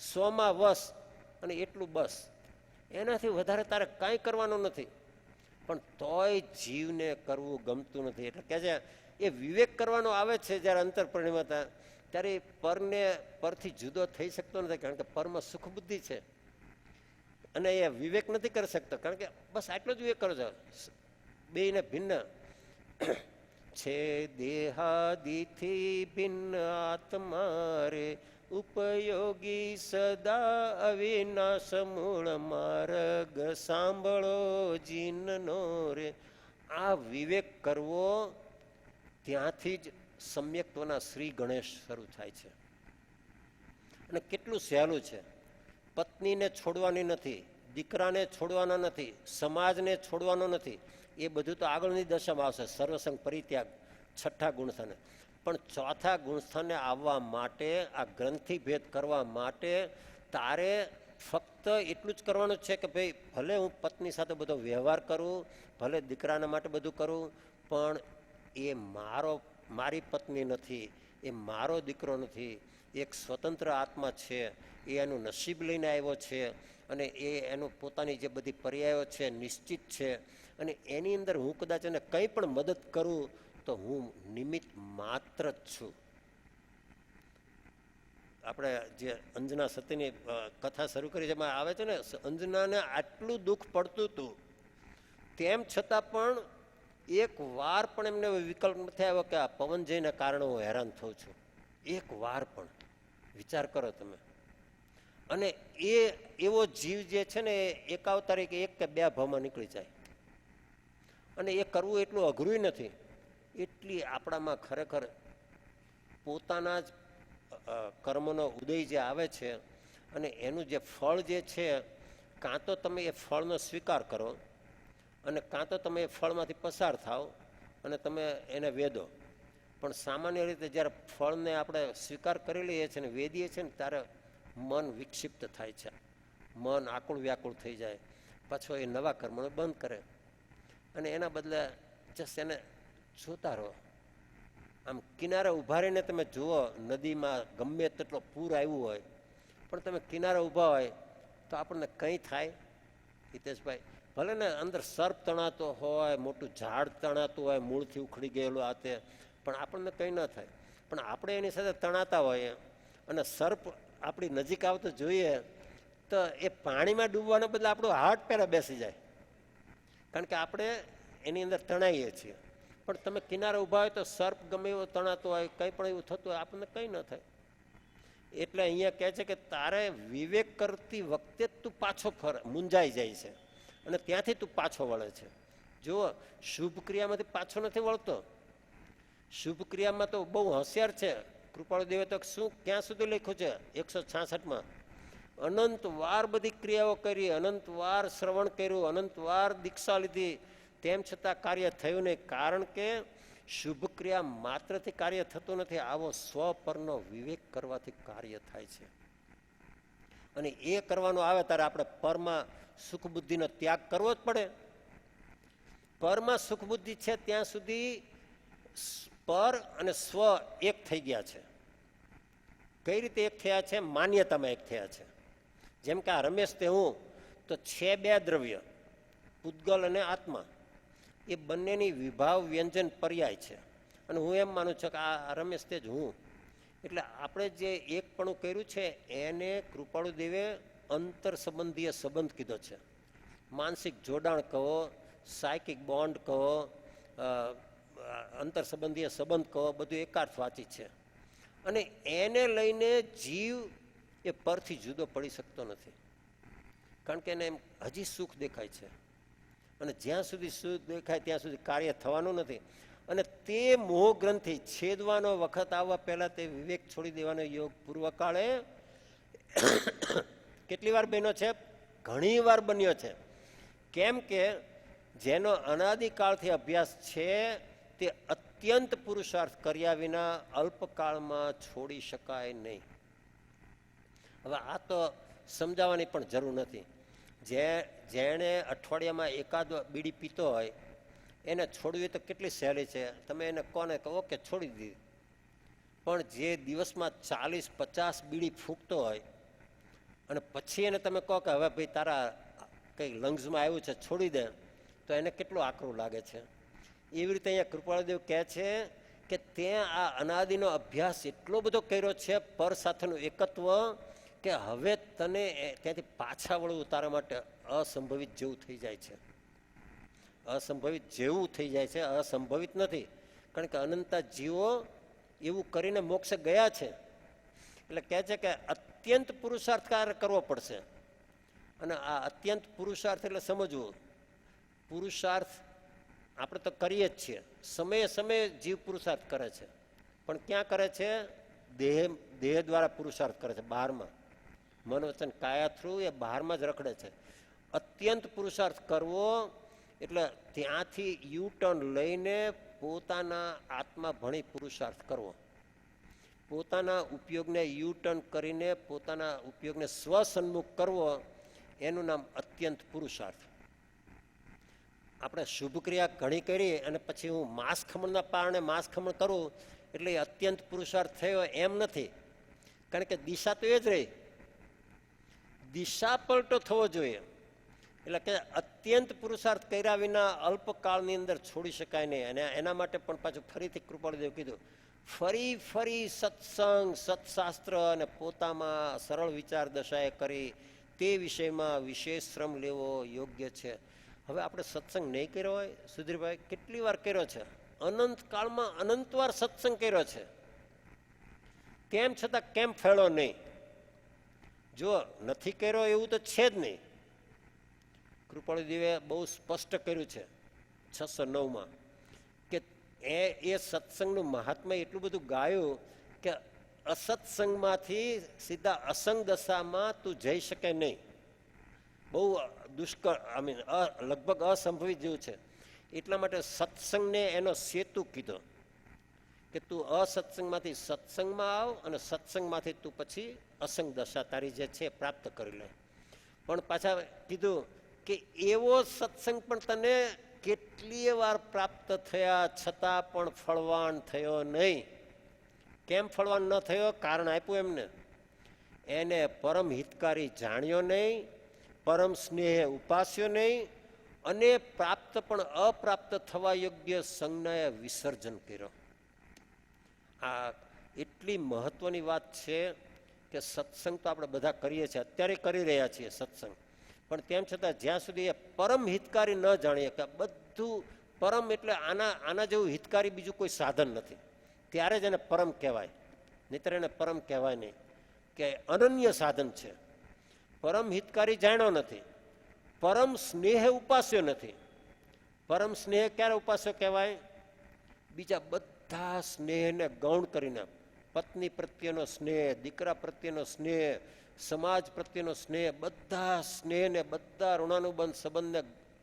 Speaker 1: સ્વમાં વસ, અને એટલું બસ. એનાથી વધારે તારે કાંઈ કરવાનું નથી. પણ તોય જીવને કરવું ગમતું નથી. એટલે કે છે એ વિવેક કરવાનો આવે છે જ્યારે અંતરપ્રણિમતા, ત્યારે પરથી જુદો થઈ શકતો નથી. કારણ કે પરમાં સુખ બુદ્ધિ છે અને એ વિવેક નથી કરી શકતો. કારણ કે બસ આટલો જ વિવેક કરો છો. બેયને ભિન્ન છે. દેહાદિથી ભિન્ન આત્મા રે, ઉપયોગી સદા અવિનાશ મૂળ માર્ગ સાંભળો જીનનો રે. આ વિવેક કરવો ત્યાંથી જ સમ્યક્ત્વના શ્રી ગણેશ શરૂ થાય છે. અને કેટલું સહેલું છે. પત્નીને છોડવાની નથી, દીકરાને છોડવાના નથી, સમાજને છોડવાનો નથી. એ બધું તો આગળની દશામાં આવશે, સર્વસંગ પરિત્યાગ, 6ઠ્ઠા ગુણસ્થાને. પણ 4થા ગુણસ્થાને આવવા માટે, આ ગ્રંથિ ભેદ કરવા માટે તારે ફક્ત એટલું જ કરવાનું છે કે ભાઈ ભલે હું પત્ની સાથે બધો વ્યવહાર કરું, ભલે દીકરાના માટે બધું કરું, પણ એ મારી પત્ની નથી, એ મારો દીકરો નથી. એક સ્વતંત્ર આત્મા છે, એ એનું નસીબ લઈને આવ્યો છે, અને એ એનું પોતાની જે બધી પર્યાયો છે નિશ્ચિત છે. અને એની અંદર હું કદાચ એને કંઈ પણ મદદ કરું તો હું નિમિત્ત માત્ર જ છું. આપણે જે અંજના સતીની કથા શરૂ કરી છે એમાં આવે છે ને, અંજનાને આટલું દુઃખ પડતું હતું, તેમ છતાં પણ એક વાર પણ એમને વિકલ્પ નથી આવ્યો કે આ પવનજયને કારણે હું હેરાન થઉં છું. એક વાર પણ વિચાર કરો તમે. અને એવો જીવ જે છે ને એક અવતારે કે 1 કે 2 ભાવમાં નીકળી જાય. અને એ કરવું એટલું અઘરું નથી. એટલી આપણામાં ખરેખર પોતાના જ કર્મનો ઉદય જે આવે છે અને એનું જે ફળ જે છે, કાં તો તમે એ ફળનો સ્વીકાર કરો અને કાં તો તમે એ ફળમાંથી પસાર થાવ અને તમે એને વેદો. પણ સામાન્ય રીતે જ્યારે ફળને આપણે સ્વીકાર કરી લઈએ છીએ ને વેદીએ છીએ ને ત્યારે મન વિક્ષિપ્ત થાય છે, મન આકુળ વ્યાકુળ થઈ જાય, પાછો એ નવા કર્મોને બંધ કરે. અને એના બદલે જસ્ટ એને જોતા રહો. આમ કિનારે ઊભા રહીને તમે જુઓ, નદીમાં ગમે તેટલો પૂર આવ્યું હોય પણ તમે કિનારે ઊભા હોય તો આપણને કંઈ થાય? હિતેશભાઈ, ભલે ને અંદર સર્પ તણાતો હોય, મોટું ઝાડ તણાતું હોય, મૂળથી ઉખડી ગયેલું આ તે, પણ આપણને કંઈ ન થાય. પણ આપણે એની સાથે તણાતા હોઈએ અને સર્પ આપણી નજીક આવતો જોઈએ તો એ પાણીમાં ડૂબવાના બદલે આપણું હાર્ટ પહેલાં બેસી જાય, કારણ કે આપણે એની અંદર તણાઈએ છીએ. પણ તમે કિનારે ઊભા હોય તો સર્પ ગમે એવો તણાતો હોય, કંઈ પણ એવું થતું હોય, આપણને કંઈ ન થાય. એટલે અહીંયા કહે છે કે તારે વિવેક કરતી વખતે જ તું પાછો મૂંઝાઈ જાય છે અને ત્યાંથી તું પાછો વળે છે. જુઓ, શુભ ક્રિયામાંથી પાછો નથી વળતો. શુભ ક્રિયામાં તો બહુ હોશિયાર છે. કૃપાળુદેવે તો શું ક્યાં સુધી લખ્યું છે 166માં, અનંત વાર બધી ક્રિયાઓ કરી, અનંત વાર શ્રવણ કર્યું, અનંત વાર દીક્ષા લીધી, તેમ છતાં કાર્ય થયું નહીં. કારણ કે શુભ ક્રિયા માત્રથી કાર્ય થતું નથી, આવો સ્વપરનો વિવેક કરવાથી કાર્ય થાય છે. અને એ કરવાનું આવે ત્યારે આપણે પરમાં સુખ બુદ્ધિનો ત્યાગ કરવો જ પડે. પરમાં સુખ બુદ્ધિ છે ત્યાં સુધી પર અને સ્વ એક થઈ ગયા છે. કઈ રીતે એક થયા છે? માન્યતામાં એક થયા છે. જેમ કે આ રમેશ તે હું, તો છે 2 દ્રવ્ય, પૂતગલ અને આત્મા. એ બંનેની વિભાવ વ્યંજન પર્યાય છે. અને હું એમ માનું છું કે આ રમેશ તે જ હું. એટલે આપણે જે એકપણું કર્યું છે એને કૃપાળુદેવે અંતર સંબંધીય સંબંધ કીધો છે. માનસિક જોડાણ કહો, સાયકિક બોન્ડ કહો, અંતર સંબંધીય સંબંધ કહો, બધું એકાર્થવાચી છે. અને એને લઈને જીવ એ પરથી જુદો પડી શકતો નથી, કારણ કે એને એમ હજી સુખ દેખાય છે. અને જ્યાં સુધી સુખ દેખાય ત્યાં સુધી કાર્ય થવાનું નથી. અને તે મોહ ગ્રંથિ છેદવાનો વખત આવવા પહેલા તે વિવેક છોડી દેવાનો યોગ પૂર્વકાળે કેટલી વાર બન્યો છે? ઘણી વાર બન્યો છે. કેમ કે જેનો અનાદિકાળથી અભ્યાસ છે તે અત્યંત પુરુષાર્થ કર્યા વિના અલ્પકાળમાં છોડી શકાય નહીં. હવે આ તો સમજાવવાની પણ જરૂર નથી. જેણે અઠવાડિયામાં એકાદ બીડી પીતો હોય એને છોડવી તો કેટલી સહેલી છે. તમે એને કોને કહો ઓકે છોડી દીધી, પણ જે દિવસમાં 40-50 બીડી ફૂંકતો હોય અને પછી એને તમે કહો કે હવે ભાઈ તારા કંઈક લંગ્સમાં આવ્યું છે છોડી દે, તો એને કેટલું આકરું લાગે છે. એવી રીતે અહીંયા કૃપાળદેવ કહે છે કે તે આ અનાદિનો અભ્યાસ એટલો બધો કર્યો છે પર સાથેનું એકત્વ કે હવે તને ત્યાંથી પાછા વળવું તારા માટે અસંભવિત જેવું થઈ જાય છે. અસંભવિત જેવું થઈ જાય છે, અસંભવિત નથી. કારણ કે અનંતા જીવો એવું કરીને મોક્ષે ગયા છે. એટલે કહે છે કે અત્યંત પુરુષાર્થ કરવો પડશે. અને આ અત્યંત પુરુષાર્થ એટલે સમજવું, પુરુષાર્થ આપણે તો કરીએ જ છીએ, સમયે સમયે જીવ પુરુષાર્થ કરે છે, પણ ક્યાં કરે છે? દેહ દ્વારા પુરુષાર્થ કરે છે, બહારમાં. મન વચન કાયા થ્રુ એ બહારમાં જ રખડે છે. અત્યંત પુરુષાર્થ કરવો એટલે ત્યાંથી યુ ટર્ન લઈને પોતાના આત્મા ભણી પુરુષાર્થ કરવો, પોતાના ઉપયોગને યુ ટર્ન કરીને પોતાના ઉપયોગને સ્વસન્મુખ કરવો, એનું નામ અત્યંત પુરુષાર્થ. આપણે શુભ ક્રિયા ઘણી કરી અને પછી હું માંસ ખમણના પારણે માંસ ખમણ કરું એટલે એ અત્યંત પુરુષાર્થ થયો એમ નથી. કારણ કે દિશા તો એ જ રહી, દિશા પલટો થવો જોઈએ. એટલે કે અત્યંત પુરુષાર્થ કર્યા વિના અલ્પકાળની અંદર છોડી શકાય નહીં. અને એના માટે પણ પાછું ફરીથી કૃપાળદેવ કીધું, ફરી સત્સંગ, સત્શાસ્ત્ર અને પોતામાં સરળ વિચાર દશાએ કરી તે વિષયમાં વિશેષ શ્રમ લેવો યોગ્ય છે. હવે આપણે સત્સંગ નહીં કર્યો હોય, સુધીરભાઈ કેટલી વાર કર્યો છે? અનંત કાળમાં અનંત વાર સત્સંગ કર્યો છે, તેમ છતાં કેમ ફેળો નહીં? જો નથી કર્યો એવું તો છે જ નહીં. કૃપાળદેવે બહુ સ્પષ્ટ કર્યું છે 609માં કે એ સત્સંગનું મહાત્મા એટલું બધું ગાયું કે અસત્સંગમાંથી સીધા અસંગ દશામાં તું જઈ શકે નહીં. બહુ દુષ્કર, લગભગ અસંભવિત જેવું છે. એટલા માટે સત્સંગને એનો સેતુ કીધો કે તું અસત્સંગમાંથી સત્સંગમાં આવ અને સત્સંગમાંથી તું પછી અસંગ દશા તારી જે છે પ્રાપ્ત કરી લે. પણ પાછા કીધું કે એવો સત્સંગ પણ તને કેટલીય વાર પ્રાપ્ત થયા છતાં પણ ફળવાન થયો નહીં. કેમ ફળવાન ન થયો? કારણ આપ્યું એમને. એને પરમ હિતકારી જાણ્યો નહીં, પરમ સ્નેહે ઉપાસ્યો નહીં, અને પ્રાપ્ત પણ અપ્રાપ્ત થવા યોગ્ય સંજ્ઞાએ વિસર્જન કર્યો. આ એટલી મહત્વની વાત છે કે સત્સંગ તો આપણે બધા કરીએ છીએ, અત્યારે કરી રહ્યા છીએ સત્સંગ, પણ તેમ છતાં જ્યાં સુધી એ પરમ હિતકારી ન જાણીએ કે બધું પરમ એટલે આના જેવું હિતકારી બીજું કોઈ સાધન નથી, ત્યારે જ એને પરમ કહેવાય. નહીંતર એને પરમ કહેવાય નહીં, કે અનન્ય સાધન છે. પરમ હિતકારી જાણ્યો નથી, પરમ સ્નેહે ઉપાસ્યો નથી. પરમ સ્નેહ ક્યારે ઉપાસ્યો કહેવાય? બીજા બધા સ્નેહને ગૌણ કરીને, પત્ની પ્રત્યેનો સ્નેહ, દીકરા પ્રત્યેનો સ્નેહ, સમાજ પ્રત્યેનો સ્નેહ, બધા સ્નેહને, બધા ઋણાનુબંધ સંબંધને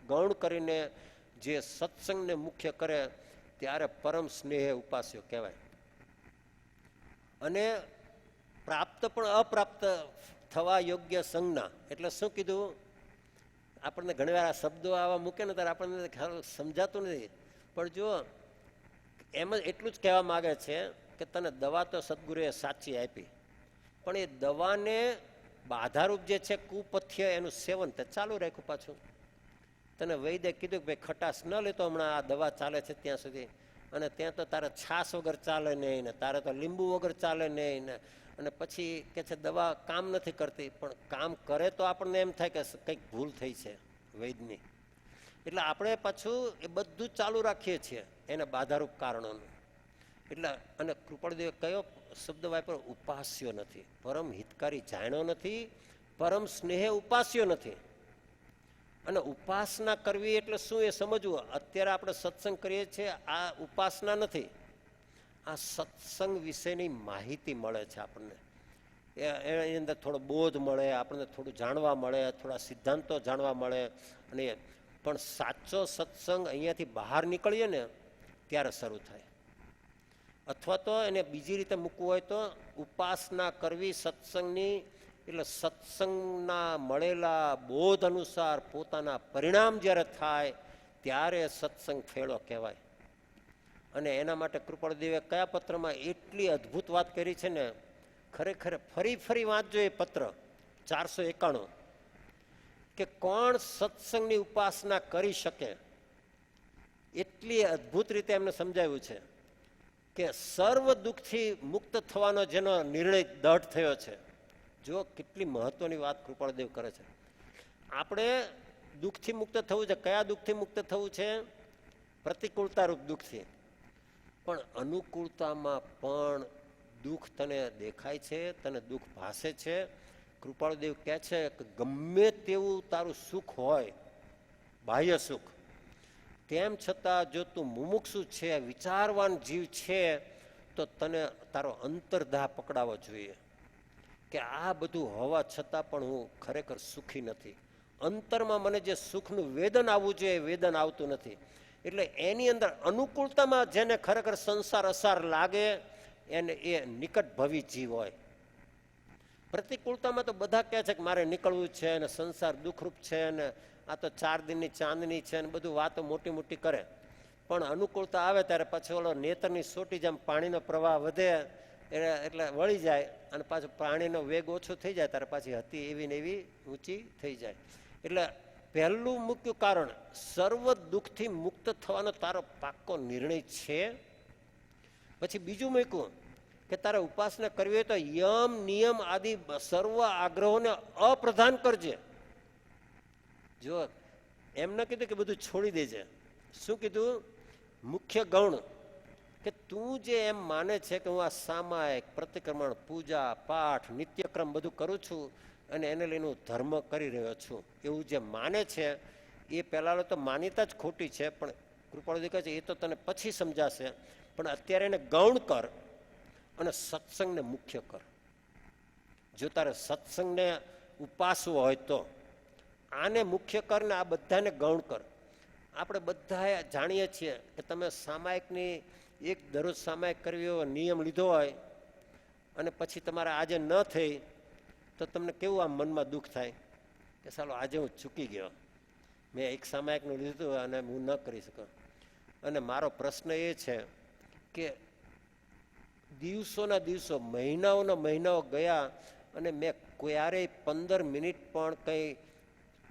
Speaker 1: ગૌણ કરીને જે સત્સંગને મુખ્ય કરે ત્યારે પરમ સ્નેહે ઉપાસ્યો કહેવાય. અને પ્રાપ્ત પણ અપ્રાપ્ત થવા યોગ્ય સંજ્ઞા એટલે શું કીધું? આપણને ઘણી વાર આ શબ્દો આવા મૂકે ને ત્યારે આપણને ખ્યાલ સમજાતું નથી. પણ જો એમ જ એટલું જ કહેવા માગે છે કે તને દવા તો સદગુરુએ સાચી આપી, પણ એ દવાને બાધારૂપ જે છે કુપથ્ય એનું સેવન તે ચાલુ રાખ્યું. પાછું તને વૈદ્ય કીધું કે ભાઈ ખટાશ ન લેતો હમણાં આ દવા ચાલે છે ત્યાં સુધી, અને ત્યાં તો તારે છાશ વગર ચાલે નહીં ને, તારે તો લીંબુ વગર ચાલે નહીં ને, અને પછી કે છે દવા કામ નથી કરતી, પણ કામ કરે તો આપણને એમ થાય કે કંઈક ભૂલ થઈ છે વૈદની. એટલે આપણે પાછું એ બધું ચાલુ રાખીએ છીએ એને બાધારૂપ કારણોનું. એટલે અને કૃપાળદેવે કયો શબ્દ વાપર્યો? ઉપાસ્યો નથી, પરમ હિતકારી જાણ્યો નથી, પરમ સ્નેહે ઉપાસ્યો નથી. અને ઉપાસના કરવી એટલે શું એ સમજવું. અત્યારે આપણે સત્સંગ કરીએ છીએ, આ ઉપાસના નથી, આ સત્સંગ વિશેની માહિતી મળે છે આપણને. એની અંદર થોડો બોધ મળે, આપણને થોડું જાણવા મળે, થોડા સિદ્ધાંતો જાણવા મળે. અને પણ સાચો સત્સંગ અહીંયાથી બહાર નીકળીએ ને ત્યારે શરૂ થાય. અથવા તો એને બીજી રીતે મૂકવું હોય તો ઉપાસના કરવી સત્સંગની, એટલે સત્સંગના મળેલા બોધ અનુસાર પોતાના પરિણામ જ્યારે થાય ત્યારે સત્સંગ ફેળો કહેવાય. અને એના માટે કૃપાળદેવે કયા પત્રમાં એટલી અદ્ભુત વાત કરી છે ને, ખરેખર ફરી ફરી વાંચજો એ પત્ર 491, કે કોણ સત્સંગની ઉપાસના કરી શકે. એટલી અદ્ભુત રીતે એમને સમજાવ્યું છે કે સર્વ દુઃખથી મુક્ત થવાનો જેનો નિર્ણય દઢ થયો છે. જો કેટલી મહત્વની વાત કૃપાળદેવ કરે છે. આપણે દુઃખથી મુક્ત થવું છે. કયા દુઃખથી મુક્ત થવું છે? પ્રતિકૂળતા રૂપ દુઃખથી. પણ અનુકૂળતામાં પણ દુઃખ તને દેખાય છે, તને દુઃખ ભાસે છે. કૃપાળદેવ કહે છે કે ગમે તેવું તારું સુખ હોય, બાહ્ય સુખ, તેમ છતાં જો તું મુમુક્ષુ છે, વિચારવાન જીવ છે, તો તને તારો અંતર્દાહ પકડાવો જોઈએ કે આ બધું હોવા છતાં પણ હું ખરેખર સુખી નથી. અંતરમાં મને જે સુખનું વેદન આવવું જોઈએ એ વેદન આવતું નથી. એટલે એની અંદર અનુકૂળતામાં જેને ખરેખર સંસાર અસાર લાગે એને એ નિકટ ભવી જીવ હોય. પ્રતિકૂળતામાં તો બધા કહે છે કે મારે નીકળવું છે અને સંસાર દુઃખરૂપ છે અને આ તો 4 દિનની ચાંદની છે અને બધું વાતો મોટી મોટી કરે. પણ અનુકૂળતા આવે ત્યારે પછી ઓલો નેતરની સોટી જેમ પાણીનો પ્રવાહ વધે એટલે વળી જાય અને પાછું પાણીનો વેગ ઓછો થઈ જાય ત્યારે પાછી હતી એવી ને એવી ઊંચી થઈ જાય. એટલે પહેલું મુખ્ય કારણ, સર્વ દુઃખથી મુક્ત થવાનો તારો પાક્કો નિર્ણય છે. પછી બીજું મૂક્યું કે તારે ઉપાસના કરવી હોય તો યમ નિયમ આદિ સર્વ આગ્રહોને અપ્રધાન કરજે. જો એમ ન કીધું કે બધું છોડી દેજે. શું કીધું? મુખ્ય ગૌણ કે તું જે એમ માને છે કે હું આ સામાયિક પ્રતિક્રમણ, પૂજા પાઠ, નિત્યક્રમ બધું કરું છું અને એને લઈને હું ધર્મ કરી રહ્યો છું, એવું જે માને છે એ પહેલાં તો માન્યતા જ ખોટી છે. પણ કૃપાળુ કહે છે એ તો તને પછી સમજાશે. પણ અત્યારે એને ગૌણ કર અને સત્સંગને મુખ્ય કર. જો તારે સત્સંગને ઉપાસવો હોય તો આને મુખ્ય કર ને આ બધાને ગૌણ કર. આપણે બધા જાણીએ છીએ કે તમે સામાયિકની એક દરરોજ સામાયિક કરવી હોય નિયમ લીધો હોય અને પછી તમારે આજે ન થઈ તો તમને કેવું આમ મનમાં દુઃખ થાય કે ચાલો આજે હું ચૂકી ગયો, મેં એક સામાયિકનું લીધું અને હું ન કરી શકું. અને મારો પ્રશ્ન એ છે કે દિવસોના દિવસો, મહિનાઓના મહિનાઓ ગયા અને મેં ક્યારેય 15 મિનિટ પણ કંઈ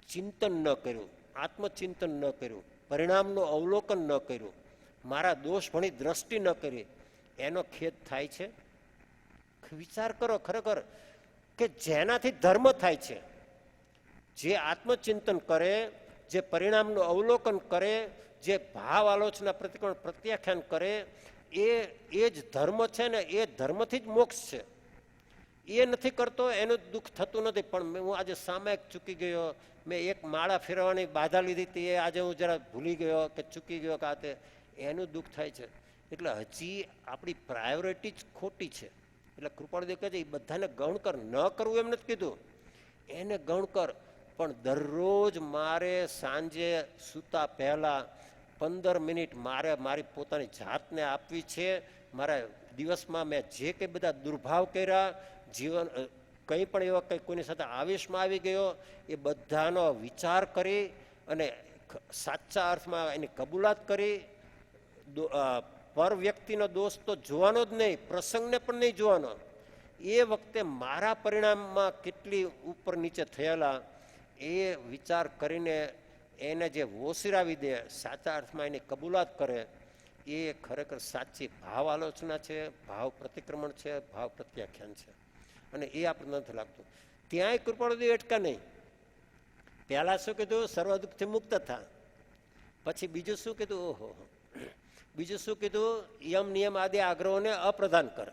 Speaker 1: ચિંતન ન કર્યું, આત્મચિંતન ન કર્યું, પરિણામનું અવલોકન ન કર્યું, મારા દોષ ભણી દ્રષ્ટિ ન કરી. એનો ખેદ થાય છે? વિચાર કરો ખરેખર કે જેનાથી ધર્મ થાય છે, જે આત્મચિંતન કરે, જે પરિણામનું અવલોકન કરે, જે ભાવ આલોચના પ્રતિકોણ પ્રત્યાખ્યાન કરે, એ જ ધર્મ છે ને એ ધર્મથી જ મોક્ષ છે. એ નથી કરતો એનું દુઃખ થતું નથી. પણ હું આજે સામાયિક ચૂકી ગયો, મેં એક માળા ફેરવવાની બાધા લીધી હતી એ આજે હું જરા ભૂલી ગયો કે ચૂકી ગયો કે આ તે, એનું દુઃખ થાય છે. એટલે હજી આપણી પ્રાયોરિટી જ ખોટી છે. એટલે કૃપાળુદેવ કહે છે એ બધાને ગૌણ કર. ન કરવું એમ નથી કીધું, એને ગૌણ કર. પણ દરરોજ મારે સાંજે સૂતા પહેલાં 15 મિનિટ મારે મારી પોતાની જાતને આપવી છે. મારા દિવસમાં મેં જે કંઈ બધા દુર્ભાવ કર્યા, જીવન કંઈ પણ એવા કંઈ કોઈની સાથે આવેશમાં આવી ગયો, એ બધાનો વિચાર કરી અને સાચા અર્થમાં એની કબૂલાત કરી. પર વ્યક્તિનો દોષ તો જોવાનો જ નહીં, પ્રસંગને પણ નહીં જોવાનો. એ વખતે મારા પરિણામમાં કેટલી ઉપર નીચે થયેલા એ વિચાર કરીને એને જે વોસિરાવી દે, સાચા અર્થમાં એની કબૂલાત કરે, એ ખરેખર સાચી ભાવ આલોચના છે, ભાવ પ્રતિક્રમણ છે, ભાવ પ્રત્યાખ્યાન છે. અને એ આપણને નથી લાગતું. ત્યાંય કૃપાળુદેવ અટકા નહીં. પહેલાં શું કીધું? સર્વ દુઃખથી મુક્ત થા. પછી બીજું શું કીધું? ઓહો, બીજું શું કીધું? યમ નિયમ આદિ આગ્રહોને અપ્રદાન કર.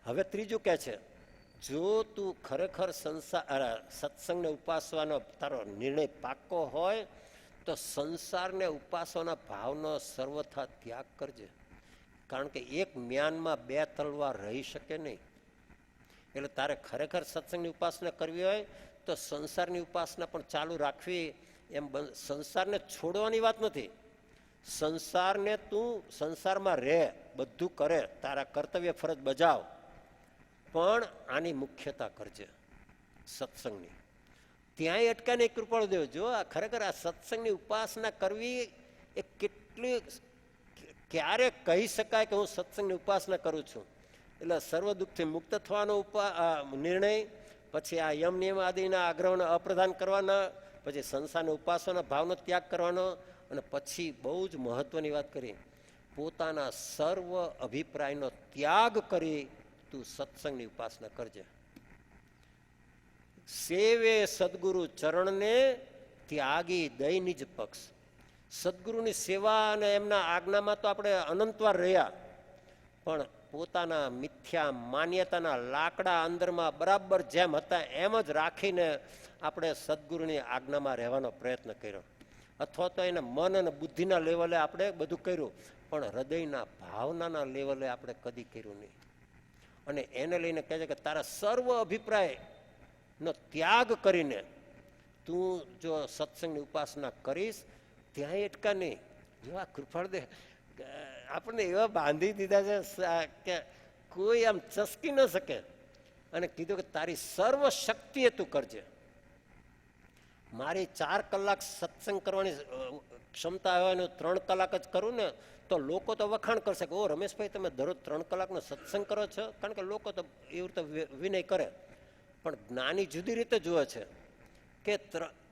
Speaker 1: હવે ત્રીજું કહે છે, જો તું ખરેખર સત્સંગને ઉપાસવાનો તારો નિર્ણય પાક્કો હોય તો સંસારને ઉપાસવાના ભાવનો સર્વથા ત્યાગ કરજે. કારણ કે એક મ્યાનમાં બે તલવાર રહી શકે નહીં. એટલે તારે ખરેખર સત્સંગની ઉપાસના કરવી હોય તો સંસારની ઉપાસના પણ ચાલુ રાખવી. એમ સંસારને છોડવાની વાત નથી. સંસારને તું સંસારમાં રહે, બધું કરે, તારા કર્તવ્ય ફરજ બજાવ, પણ આની મુખ્યતા કરજે સત્સંગની. ત્યાંય અટકા નહીં કૃપાળુદેવ. જો આ ખરેખર આ સત્સંગની ઉપાસના કરવી એ કેટલી, ક્યારે કહી શકાય કે હું સત્સંગની ઉપાસના કરું છું? એટલે સર્વ દુઃખથી મુક્ત થવાનો નિર્ણય, પછી આ યમ નિયમ આદિના આગ્રહોને અપ્રદાન કરવાના, પછી સંસારના ઉપાસવાના ભાવનો ત્યાગ કરવાનો, અને પછી બહુ જ મહત્વની વાત કરી, પોતાના સર્વ અભિપ્રાયનો ત્યાગ કરી તું સત્સંગની ઉપાસના કરજે. સેવે સદગુરુ ચરણને ત્યાગી દઈ નિજ પક્ષ. સદગુરુની સેવા અને એમના આજ્ઞામાં તો આપણે અનંતવાર રહ્યા, પણ પોતાના મિથ્યા માન્યતાના લાકડા અંદરમાં બરાબર જેમ હતા એમ જ રાખીને આપણે સદગુરુની આજ્ઞામાં રહેવાનો પ્રયત્ન કર્યો. અથવા તો એને મન અને બુદ્ધિના લેવલે આપણે બધું કર્યું, પણ હૃદયના ભાવનાના લેવલે આપણે કદી કર્યું નહીં. અને એને લઈને કહે છે કે તારા સર્વ અભિપ્રાયનો ત્યાગ કરીને તું જો સત્સંગની ઉપાસના કરીશ, ત્યાંય અટકા નહીં. જો આ કૃપાળદેવ આપણને એવા બાંધી દીધા છે કે કોઈ આમ ચસકી ન શકે. અને કીધું કે તારી સર્વ શક્તિએ તું કરજે. મારી 4 કલાક સત્સંગ કરવાની ક્ષમતા હોય ને 3 કલાક જ કરું ને તો લોકો તો વખાણ કરશે કે ઓ રમેશભાઈ તમે દરરોજ 3 કલાકનો સત્સંગ કરો છો. કારણ કે લોકો તો એવી રીતે વિનય કરે, પણ જ્ઞાની જુદી રીતે જુએ છે કે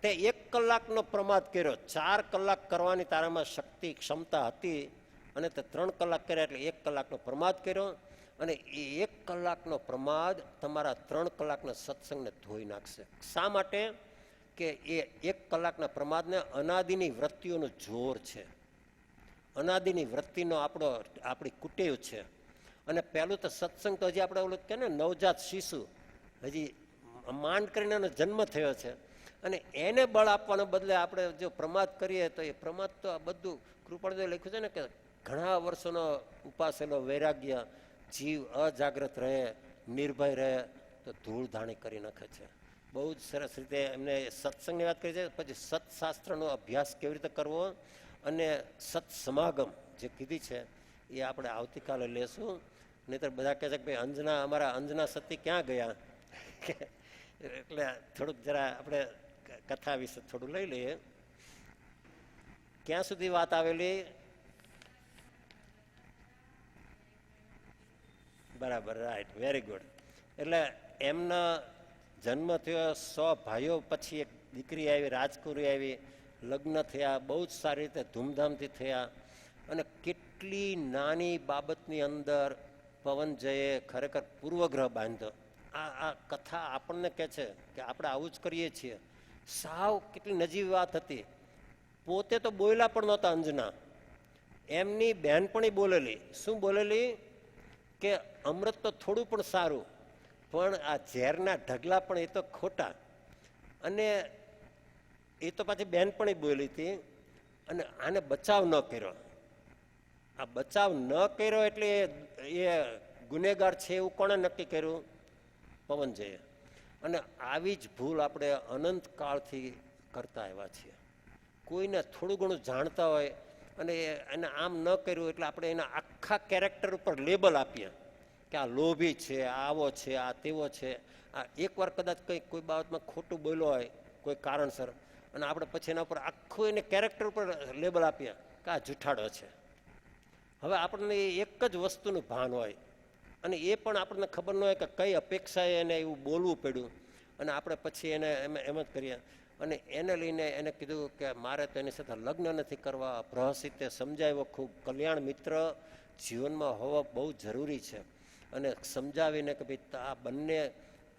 Speaker 1: તે 1 કલાકનો પ્રમાદ કર્યો. 4 કલાક કરવાની તારામાં શક્તિ ક્ષમતા હતી અને તે 3 કલાક કર્યા એટલે 1 કલાકનો પ્રમાદ કર્યો. અને એ 1 કલાકનો પ્રમાદ તમારા 3 કલાકના સત્સંગને ધોઈ નાખશે. શા માટે? કે એ 1 કલાકના પ્રમાદને અનાદિની વૃત્તિઓનું જોર છે. અનાદિની વૃત્તિનો આપણી કુટેવ છે. અને પહેલું તો સત્સંગ તો હજી આપણે ઓલું કે ને નવજાત શિશુ, હજી માંડ કરીને એનો જન્મ થયો છે. અને એને બળ આપવાને બદલે આપણે જો પ્રમાદ કરીએ તો એ પ્રમાદ તો આ બધું કૃપાળદેવે લખ્યું છે ને કે ઘણા વર્ષોનો ઉપાસેલો વૈરાગ્ય જીવ અજાગ્રત રહે, નિર્ભય રહે તો ધૂળ ધાણી કરી નાખે છે. બહુ જ સરસ રીતે એમને સત્સંગની વાત કરી છે. પછી સત્શાસ્ત્રનો અભ્યાસ કેવી રીતે કરવો અને સત્સમાગમ જે કીધી છે એ આપણે આવતીકાલે લેશું. નહીંતર બધા કહે છે કે ભાઈ અંજના, અમારા અંજના સતી ક્યાં ગયા? એટલે થોડુંક જરા આપણે કથા વિશે થોડું લઈ લઈએ. ક્યાં સુધી વાત આવેલી? બરાબર, રાઈટ, વેરી ગુડ. એટલે એમના જન્મ થયો, 100 ભાઈઓ પછી એક દીકરી આવી, રાજકુરી આવી, લગ્ન થયા, બહુ જ સારી રીતે ધૂમધામથી થયા. અને કેટલી નાની બાબતની અંદર પવનજયે ખરેખર પૂર્વગ્રહ બાંધ્યો. આ કથા આપણને કહે છે કે આપણે આવું જ કરીએ છીએ. સાવ કેટલી નજીવી વાત હતી. પોતે તો બોલ્યા પણ નહોતા અંજના, એમની બહેનપણી બોલેલી. શું બોલેલી? કે અમૃત તો થોડું પણ સારું, પણ આ ઝેરના ઢગલા પણ એ તો ખોટા. અને એ તો પાછી બહેનપણી બોલી હતી. અને આને બચાવ ન કર્યો. આ બચાવ ન કર્યો એટલે એ ગુનેગાર છે એવું કોણે નક્કી કર્યું? પવનજયે. અને આવી જ ભૂલ આપણે અનંત કાળથી કરતા આવ્યા છીએ. કોઈને થોડું ઘણું જાણતા હોય અને એને આમ ન કર્યું એટલે આપણે એના આખા કેરેક્ટર ઉપર લેબલ આપીએ કે આ લોભી છે, આવો છે, આ તેવો છે. આ એકવાર કદાચ કંઈક કોઈ બાબતમાં ખોટું બોલ્યો હોય કોઈ કારણસર, અને આપણે પછી એના ઉપર આખું એને કેરેક્ટર ઉપર લેબલ આપીએ કે આ જૂઠાડો છે. હવે આપણને એક જ વસ્તુનું ભાન હોય અને એ પણ આપણને ખબર ન હોય કે કઈ અપેક્ષાએ એને એવું બોલવું પડ્યું, અને આપણે પછી એને એમ જ કરીએ. અને એને લઈને એને કીધું કે મારે તો એની સાથે લગ્ન નથી કરવા. પ્રહસિતે સમજાવ્યો ખૂબ. કલ્યાણ મિત્ર જીવનમાં હોવા બહુ જરૂરી છે. અને સમજાવીને કે ભાઈ આ બંને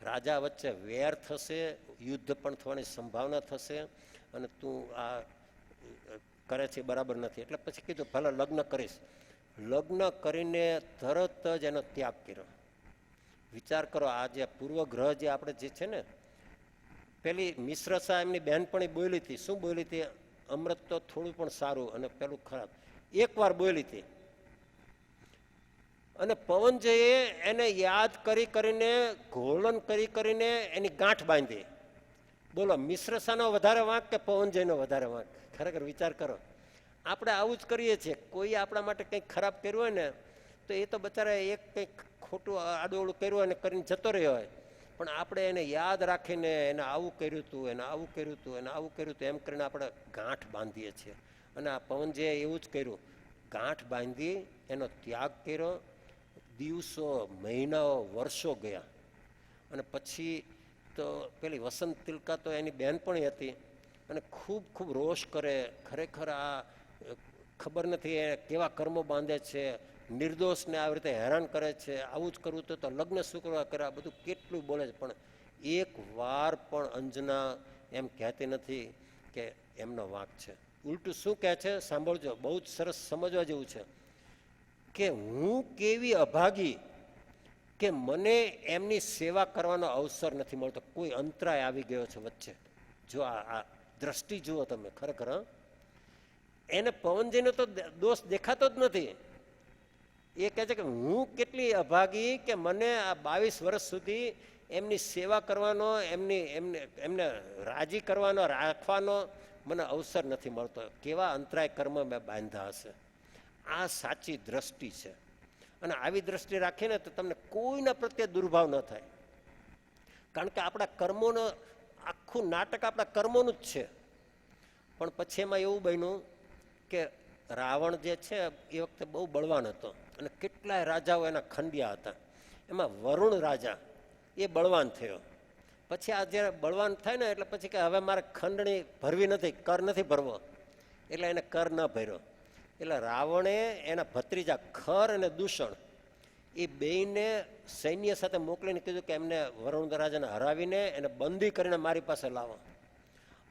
Speaker 1: રાજા વચ્ચે વેર થશે, યુદ્ધ પણ થવાની સંભાવના થશે, અને તું આ કરે છે બરાબર નથી. એટલે પછી કીધું ભલે લગ્ન કરીશ. લગ્ન કરીને તરત જ એનો ત્યાગ કર્યો. વિચાર કરો, આ જે પૂર્વગ્રહ જે આપણે જે છે ને, પેલી મિશ્રસા એમની બહેનપણી બોલી હતી. શું બોલી હતી? અમૃત તો થોડું પણ સારું અને પેલું ખરાબ. એક વાર બોલી હતી. અને પવનજીએ એને યાદ કરી કરીને, ઘોલન કરી કરીને એની ગાંઠ બાંધી. બોલો, મિશ્રસાનો વધારે વાંક કે પવનજીનો વધારે વાંક? ખરેખર વિચાર કરો. આપણે આવું જ કરીએ છીએ. કોઈ આપણા માટે કંઈક ખરાબ કર્યું હોય ને, તો એ તો બચારા એક કંઈક ખોટું આડું કર્યું હોય ને કરીને જતો રહ્યો હોય, પણ આપણે એને યાદ રાખીને એને આવું કર્યું હતું, એને આવું કર્યું હતું, એને આવું કર્યું હતું, એમ કરીને આપણે ગાંઠ બાંધીએ છીએ. અને આ પવનજીએ એવું જ કર્યું. ગાંઠ બાંધી એનો ત્યાગ કર્યો. દિવસો, મહિનાઓ, વર્ષો ગયા. અને પછી તો પેલી વસંત તિલકા તો એની બહેનપણી હતી, અને ખૂબ ખૂબ રોષ કરે. ખરેખર આ ખબર નથી એ કેવા કર્મો બાંધે છે, નિર્દોષને આવી રીતે હેરાન કરે છે, આવું જ કરવું તો લગ્ન શું કરવા કરે, આ બધું કેટલું બોલે છે. પણ એક વાર પણ અંજના એમ કહેતી નથી કે એમનો વાંક છે. ઉલટું શું કહે છે સાંભળજો, બહુ જ સરસ સમજવા જેવું છે, કે હું કેવી અભાગી કે મને એમની સેવા કરવાનો અવસર નથી મળતો. કોઈ અંતરાય આવી ગયો છે વચ્ચે. જો આ દ્રષ્ટિ જુઓ તમે, ખરેખર. એને પવનજીનો તો દોષ દેખાતો જ નથી. એ કહે છે કે હું કેટલી અભાગી કે મને આ 22 વર્ષ સુધી એમની સેવા કરવાનો, એમને રાજી કરવાનો, રાખવાનો મને અવસર નથી મળતો. કેવા અંતરાય કર્મ મેં બાંધ્યા હશે. આ સાચી દ્રષ્ટિ છે. અને આવી દ્રષ્ટિ રાખીને તો તમને કોઈના પ્રત્યે દુર્ભાવ ન થાય. કારણ કે આપણા કર્મોનો આખું નાટક આપણા કર્મોનું જ છે. પણ પછી એમાં એવું બન્યું કે રાવણ જે છે એ વખતે બહુ બળવાન હતો, અને કેટલાય રાજાઓ એના ખંડિયા હતા. એમાં વરુણ રાજા એ બળવાન થયો. પછી આ જ્યારે બળવાન થાય ને, એટલે પછી કે હવે મારે ખંડણી ભરવી નથી, કર નથી ભરવો, એટલે એને કર ન ભર્યો. એટલે રાવણે એના ભત્રીજા ખર અને દૂષણ એ બેયને સૈન્ય સાથે મોકલીને કીધું કે એમને વરુણ રાજાને હરાવીને એને બંદી કરીને મારી પાસે લાવો.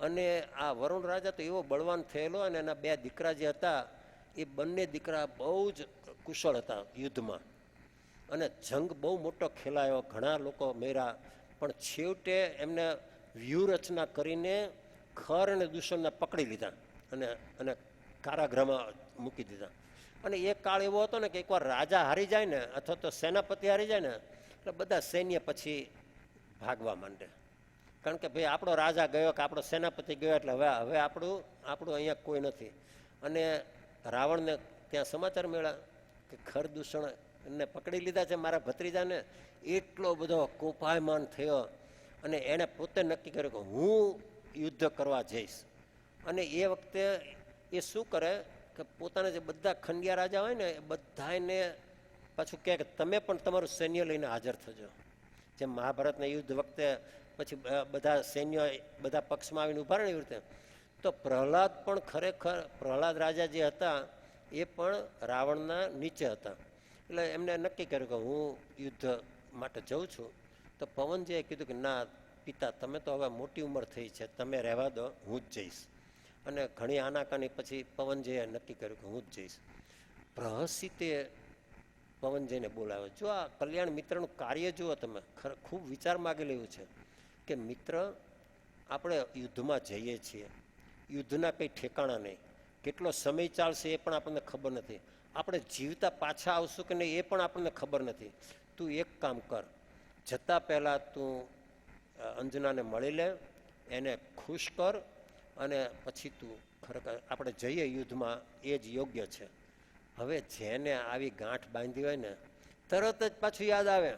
Speaker 1: અને આ વરુણ રાજા તો એવો બળવાન થયેલો, અને એના 2 દીકરા જે હતા એ બંને દીકરા બહુ જ કુશળ હતા યુદ્ધમાં, અને જંગ બહુ મોટો ખેલાયો, ઘણા લોકો મેરા. પણ છેવટે એમને વ્યૂહરચના કરીને ખર અને દૂષણને પકડી લીધા અને કારાગૃહમાં મૂકી દીધા. અને એક કાળ એવો હતો ને કે એકવાર રાજા હારી જાય ને, અથવા તો સેનાપતિ હારી જાય ને, એટલે બધા સૈન્ય પછી ભાગવા માંડે. કારણ કે ભાઈ આપણો રાજા ગયો કે આપણો સેનાપતિ ગયો, એટલે હવે આપણું અહીંયા કોઈ નથી. અને રાવણને ત્યાં સમાચાર મળ્યા કે ખર દૂષણ એને પકડી લીધા છે મારા ભત્રીજાને. એટલો બધો કોપાયમાન થયો, અને એણે પોતે નક્કી કર્યું કે હું યુદ્ધ કરવા જઈશ. અને એ વખતે એ શું કરે કે પોતાના જે બધા ખંડિયા રાજા હોય ને એ બધાને પાછું કહે કે તમે પણ તમારું સૈન્ય લઈને હાજર થજો. જેમ મહાભારતના યુદ્ધ વખતે પછી બધા સૈન્ય બધા પક્ષમાં આવીને ઉભા રહે એવી રીતે. તો પ્રહલાદ પણ ખરેખર, પ્રહલાદ રાજા જે હતા એ પણ રાવણના નીચે હતા. એટલે એમને નક્કી કર્યું કે હું યુદ્ધ માટે જઉં છું. તો પવનજીએ કીધું કે ના પિતા, તમે તો હવે મોટી ઉંમર થઈ છે, તમે રહેવા દો, હું જ જઈશ. અને ઘણી આનાકાની પછી પવનજીએ નક્કી કર્યું કે હું જ જઈશ. પ્રહસિતે પવનજીને બોલાવ્યો. જો આ કલ્યાણ મિત્રનું કાર્ય જુઓ તમે, ખૂબ વિચાર માગી લેવું છે કે મિત્ર, આપણે યુદ્ધમાં જઈએ છીએ, યુદ્ધના કંઈ ઠેકાણા નહીં, કેટલો સમય ચાલશે એ પણ આપણને ખબર નથી, આપણે જીવતા પાછા આવશું કે નહીં એ પણ આપણને ખબર નથી. તું એક કામ કર, જતા પહેલાં તું અંજનાને મળી લે, એને ખુશ કર, અને પછી તું ખરેખર આપણે જઈએ યુદ્ધમાં, એ જ યોગ્ય છે. હવે જેને આવી ગાંઠ બાંધી હોય ને, તરત જ પાછું યાદ આવે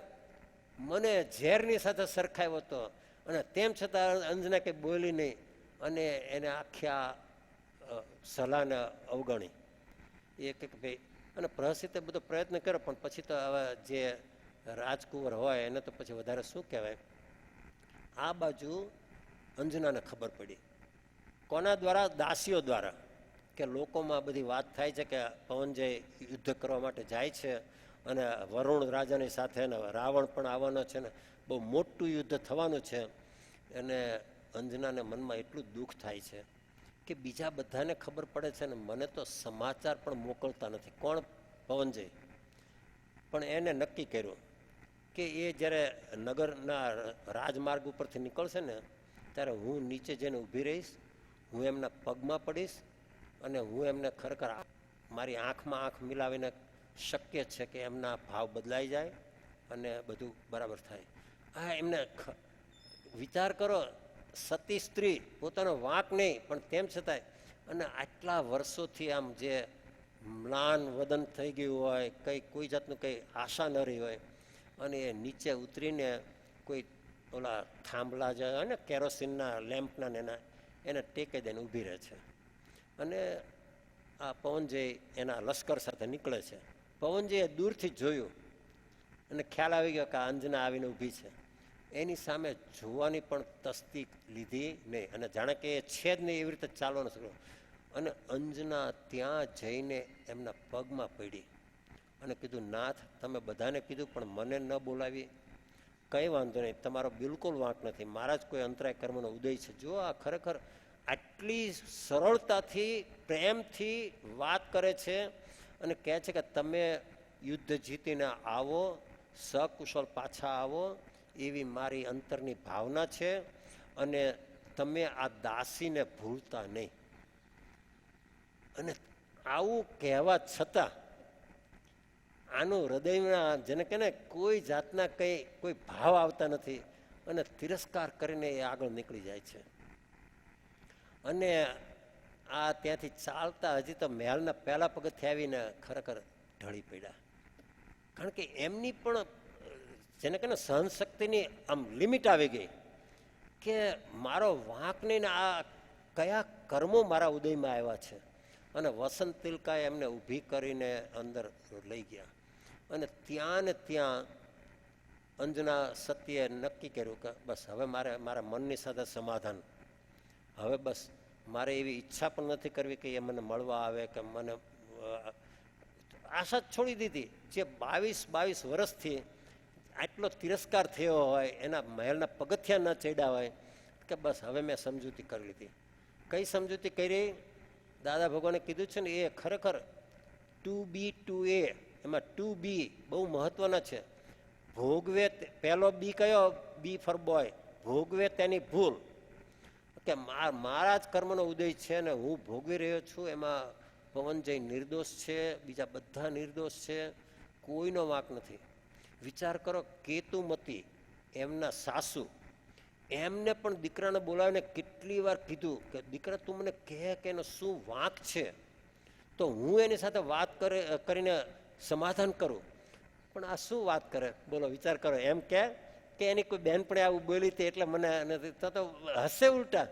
Speaker 1: મને ઝેરની સાથે સરખાવ્યો હતો, અને તેમ છતાં અંજના કંઈ બોલી નહીં, અને એને આખી સલાહને અવગણી. એ કે ભાઈ, અને પ્રહસિતે બધો પ્રયત્ન કર્યો, પણ પછી તો હવે જે રાજકુંવર હોય એને તો પછી વધારે શું કહેવાય. આ બાજુ અંજનાને ખબર પડી. કોના દ્વારા? દાસીઓ દ્વારા. કે લોકોમાં બધી વાત થાય છે કે પવનજી યુદ્ધ કરવા માટે જાય છે, અને વરુણ રાજાની સાથે ને રાવણ પણ આવવાનો છે ને બહુ મોટું યુદ્ધ થવાનું છે. અને અંજનાને મનમાં એટલું દુઃખ થાય છે કે બીજા બધાને ખબર પડે છે ને મને તો સમાચાર પણ મોકલતા નથી. કોણ? પવનજી. પણ એને નક્કી કર્યું કે એ જ્યારે નગરના રાજમાર્ગ ઉપરથી નીકળશે ને ત્યારે હું નીચે જઈને ઊભી રહીશ, હું એમના પગમાં પડીશ અને હું એમને ખરેખર મારી આંખમાં આંખ મિલાવીને શક્ય છે કે એમના ભાવ બદલાઈ જાય અને બધું બરાબર થાય. હા, એમને વિચાર કરો, સતી સ્ત્રી, પોતાનો વાંક નહીં પણ તેમ છતાંય અને આટલા વર્ષોથી આમ જે મ્લાન વદન થઈ ગયું હોય, કોઈ જાતનું કંઈ આશા ન રહી હોય અને એ નીચે ઉતરીને કોઈ ઓલા થાંભલા જે હોય ને કેરોસીનના લેમ્પના ને એને ટેકે દઈને ઊભી રહે છે. અને આ પવનજી એના લશ્કર સાથે નીકળે છે. પવનજીએ દૂરથી જોયું અને ખ્યાલ આવી ગયો કે આ અંજના આવીને ઊભી છે. એની સામે જોવાની પણ તસ્તી લીધી નહીં અને જાણે કે એ છે જ નહીં એવી રીતે ચાલવાનું શરૂ. અને અંજના ત્યાં જઈને એમના પગમાં પડી અને કીધું, નાથ, તમે બધાને કીધું પણ મને ન બોલાવી. કંઈ વાંધો નહીં, તમારો બિલકુલ વાંક નથી, મારા જ કોઈ અંતરાય કર્મનો ઉદય છે. જો આ ખરેખર આટલી સરળતાથી પ્રેમથી વાત કરે છે અને કહે છે કે તમે યુદ્ધ જીતીને આવો, સકુશળ પાછા આવો, એવી મારી અંતરની ભાવના છે અને તમે આ દાસીને ભૂલતા નહીં. અને આવું કહેવા છતાં આનું હૃદયમાં જેને કે ને કોઈ જાતના કોઈ ભાવ આવતા નથી અને તિરસ્કાર કરીને એ આગળ નીકળી જાય છે. અને આ ત્યાંથી ચાલતા હજી તો મહેલના પહેલા પગથિયે આવીને ખરેખર ઢળી પડ્યા. કારણ કે એમની પણ જેને કે ને સહનશક્તિની આમ લિમિટ આવી ગઈ કે મારો વાંક નહીં ને આ કયા કર્મો મારા ઉદયમાં આવ્યા છે. અને વસંત તિલકાએ એમને ઊભી કરીને અંદર લઈ ગયા અને ત્યાં ને ત્યાં અંજના સતીએ નક્કી કર્યું કે બસ હવે મારા મનની સાથે સમાધાન. હવે બસ મારે એવી ઈચ્છા પણ નથી કરવી કે એ મને મળવા આવે કે મને આશા છોડી દીધી. જે 22 વર્ષથી આટલો તિરસ્કાર થયો હોય, એના મહેલના પગથિયા ન ચડ્યા હોય કે બસ હવે મેં સમજૂતી કરી લીધી. કઈ સમજૂતી કરી? દાદા ભગવાને કીધું છે ને એ ખરેખર 2B 2A, એમાં 2B બહુ મહત્વના છે. ભોગવે, પહેલો બી કયો? બી ફોર બોય, ભોગવે તેની ભૂલ. કે મારા જ કર્મનો ઉદય છે ને હું ભોગવી રહ્યો છું, એમાં પવનજી નિર્દોષ છે, બીજા બધા નિર્દોષ છે, કોઈનો વાંક નથી. વિચાર કરો, કેતુમતી એમના સાસુ, એમને પણ દીકરાને બોલાવીને કેટલી વાર કીધું કે દીકરા તું મને કહે કે એનો શું વાંક છે તો હું એની સાથે વાત કરીને સમાધાન કરું. પણ આ શું વાત કરે, બોલો વિચાર કરો. એમ કે એની કોઈ બહેનપણી આવું બોલી હતી એટલે મને નથી તો હસે ઉલટા.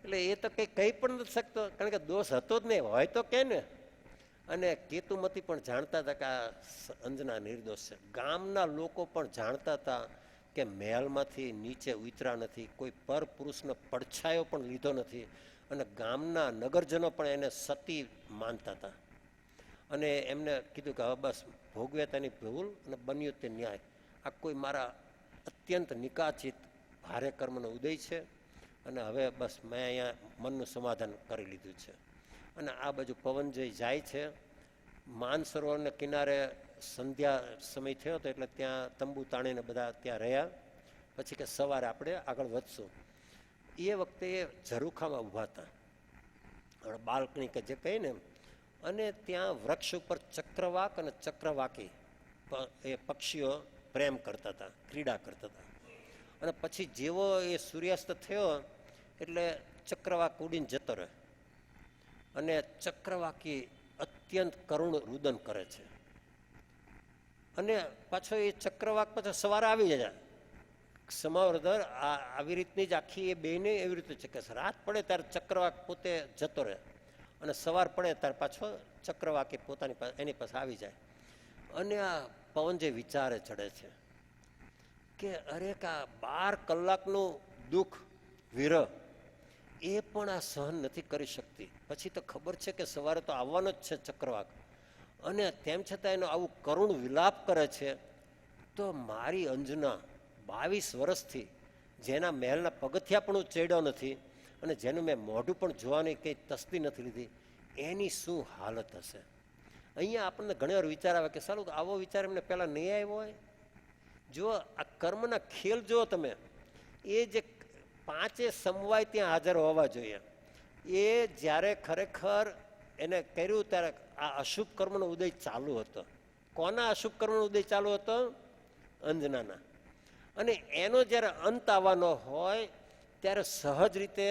Speaker 1: એટલે એ તો કંઈ પણ નથી શકતો, કારણ કે દોષ હતો જ નહીં, હોય તો કે ને. અને કેતુમતી પણ જાણતા હતા કે આ અંજના નિર્દોષ છે. ગામના લોકો પણ જાણતા હતા કે મહેલમાંથી નીચે ઉતરા નથી, કોઈ પર પુરુષનો પડછાયો પણ લીધો નથી. અને ગામના નગરજનો પણ એને સતી માનતા હતા. અને એમને કીધું કે હવે બસ ભોગવે તેની ભૂલ અને બન્યું તે ન્યાય. આ કોઈ મારા અત્યંત નિકાચિત ભારે કર્મનો ઉદય છે અને હવે બસ મેં અહીંયા મનનું સમાધાન કરી લીધું છે. અને આ બાજુ પવનજી જાય છે માનસરોવરના કિનારે. સંધ્યા સમય થયો હતો એટલે ત્યાં તંબુ તાણીને બધા ત્યાં રહ્યા. પછી કે સવારે આપણે આગળ વધશું. એ વખતે એ ઝરૂખામાં ઊભા હતા, બાલ્કની કે જે કહીએ ને. અને ત્યાં વૃક્ષ ઉપર ચક્રવાક અને ચક્રવાકી એ પક્ષીઓ પ્રેમ કરતા હતા, ક્રીડા કરતા હતા. અને પછી જેવો એ સૂર્યાસ્ત થયો એટલે ચક્રવાક ઉડીને જતો રહે અને ચક્રવાકી અત્યંત કરુણ રુદન કરે છે. અને પાછો એ ચક્રવાક પાછો સવારે આવી જાય. સમાવર્ધર આવી રીતની જ આખી એ બેને એવી રીતે છે કે રાત પડે ત્યારે ચક્રવાક પોતે જતો રહે અને સવાર પડે ત્યારે પાછો ચક્રવાકી પોતાની પાસે એની પાસે આવી જાય. અને આ પવન જે વિચારે ચડે છે કે અરે કા 12 કલાકનું દુઃખ વિરહ એ પણ આ સહન નથી કરી શકતી. પછી તો ખબર છે કે સવારે તો આવવાનો જ છે ચક્રવાક. અને તેમ છતાં એનો આવું કરુણ વિલાપ કરે છે. તો મારી અંજના 22 વર્ષથી જેના મહેલના પગથિયા પણ હું ચડ્યો નથી અને જેનું મેં મોઢું પણ જોવાની કંઈ તસ્દી નથી લીધી, એની શું હાલત હશે? અહીંયા આપણને ઘણી વાર વિચાર આવે કે સારું આવો વિચાર એમને પહેલાં નહીં આવ્યો હોય. જો આ કર્મના ખેલ જુઓ તમે, એ જે 5 સમવાય ત્યાં હાજર હોવા જોઈએ. એ જ્યારે ખરેખર એને કર્યું ત્યારે આ અશુભ કર્મનો ઉદય ચાલુ હતો. કોના અશુભ કર્મનો ઉદય ચાલુ હતો? અંજનાના. અને એનો જ્યારે અંત આવવાનો હોય ત્યારે સહજ રીતે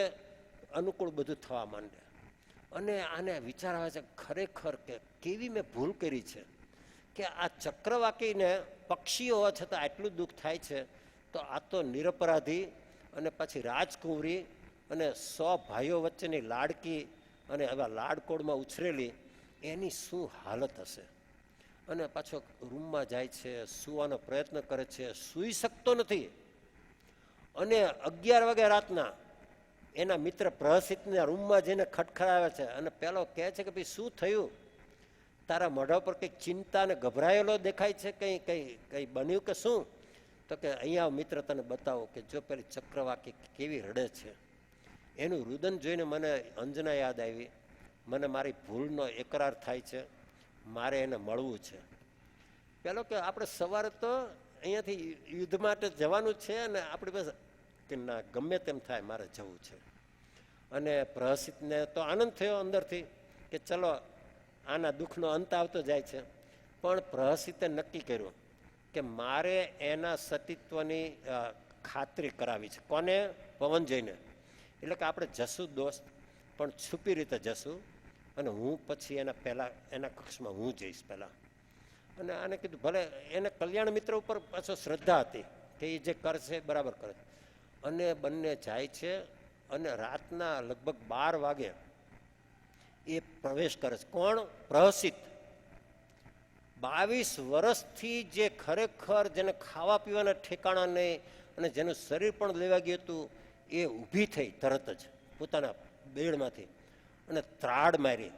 Speaker 1: અનુકૂળ બધું થવા માંડે. અને આને વિચાર આવે છે ખરેખર કે કેવી મેં ભૂલ કરી છે કે આ ચક્રવાકીને પક્ષી હોવા છતાં આટલું દુઃખ થાય છે, તો આ તો નિરપરાધી અને પછી રાજકુંવરી અને 100 ભાઈઓ વચ્ચેની લાડકી અને એવા લાડકોડમાં ઉછરેલી, એની શું હાલત હશે? અને પાછો રૂમમાં જાય છે, સૂવાનો પ્રયત્ન કરે છે, સૂઈ શકતો નથી. અને 11 વાગે રાતના એના મિત્ર પ્રહસિતના રૂમમાં જઈને ખટખડાવે છે અને પેલો કહે છે કે ભાઈ શું થયું? તારા મોઢા પર કંઈક ચિંતા અને ગભરાયેલો દેખાય છે, કંઈ બન્યું કે શું? તો કે અહીંયા મિત્ર તને બતાવો કે જો પેલી ચક્રવાકી કેવી રડે છે. એનું રુદન જોઈને મને અંજના યાદ આવી. મને મારી ભૂલનો એકરાર થાય છે, મારે એને મળવું છે. પેલો કે આપણે સવારે તો અહીંયાથી યુદ્ધ માટે જવાનું છે અને આપણી પાસે કે ના ગમે તેમ થાય મારે જવું છે. અને પ્રહસિતને તો આનંદ થયો અંદરથી કે ચલો આના દુઃખનો અંત આવતો જાય છે. પણ પ્રહસિતે નક્કી કર્યું કે મારે એના સતીત્વની ખાતરી કરાવી છે. કોને? પવનજયને. એટલે કે આપણે જશું દોસ્ત, પણ છુપી રીતે જશું અને હું પછી એના પહેલાં એના કક્ષમાં હું જઈશ પહેલાં. અને આને કીધું ભલે. એને કલ્યાણ મિત્ર ઉપર પાછો શ્રદ્ધા હતી કે એ જે કરશે બરાબર કરે. અને બંને જાય છે અને રાતના લગભગ 12 વાગે એ પ્રવેશ કરે છે. કોણ? પ્રહસિત. 22 વર્ષથી જે ખરેખર જેને ખાવા પીવાના ઠેકાણા નહીં અને જેનું શરીર પણ લેવા ગયું હતું, એ ઊભી થઈ તરત જ પોતાના બેડમાંથી અને ત્રાડ મારી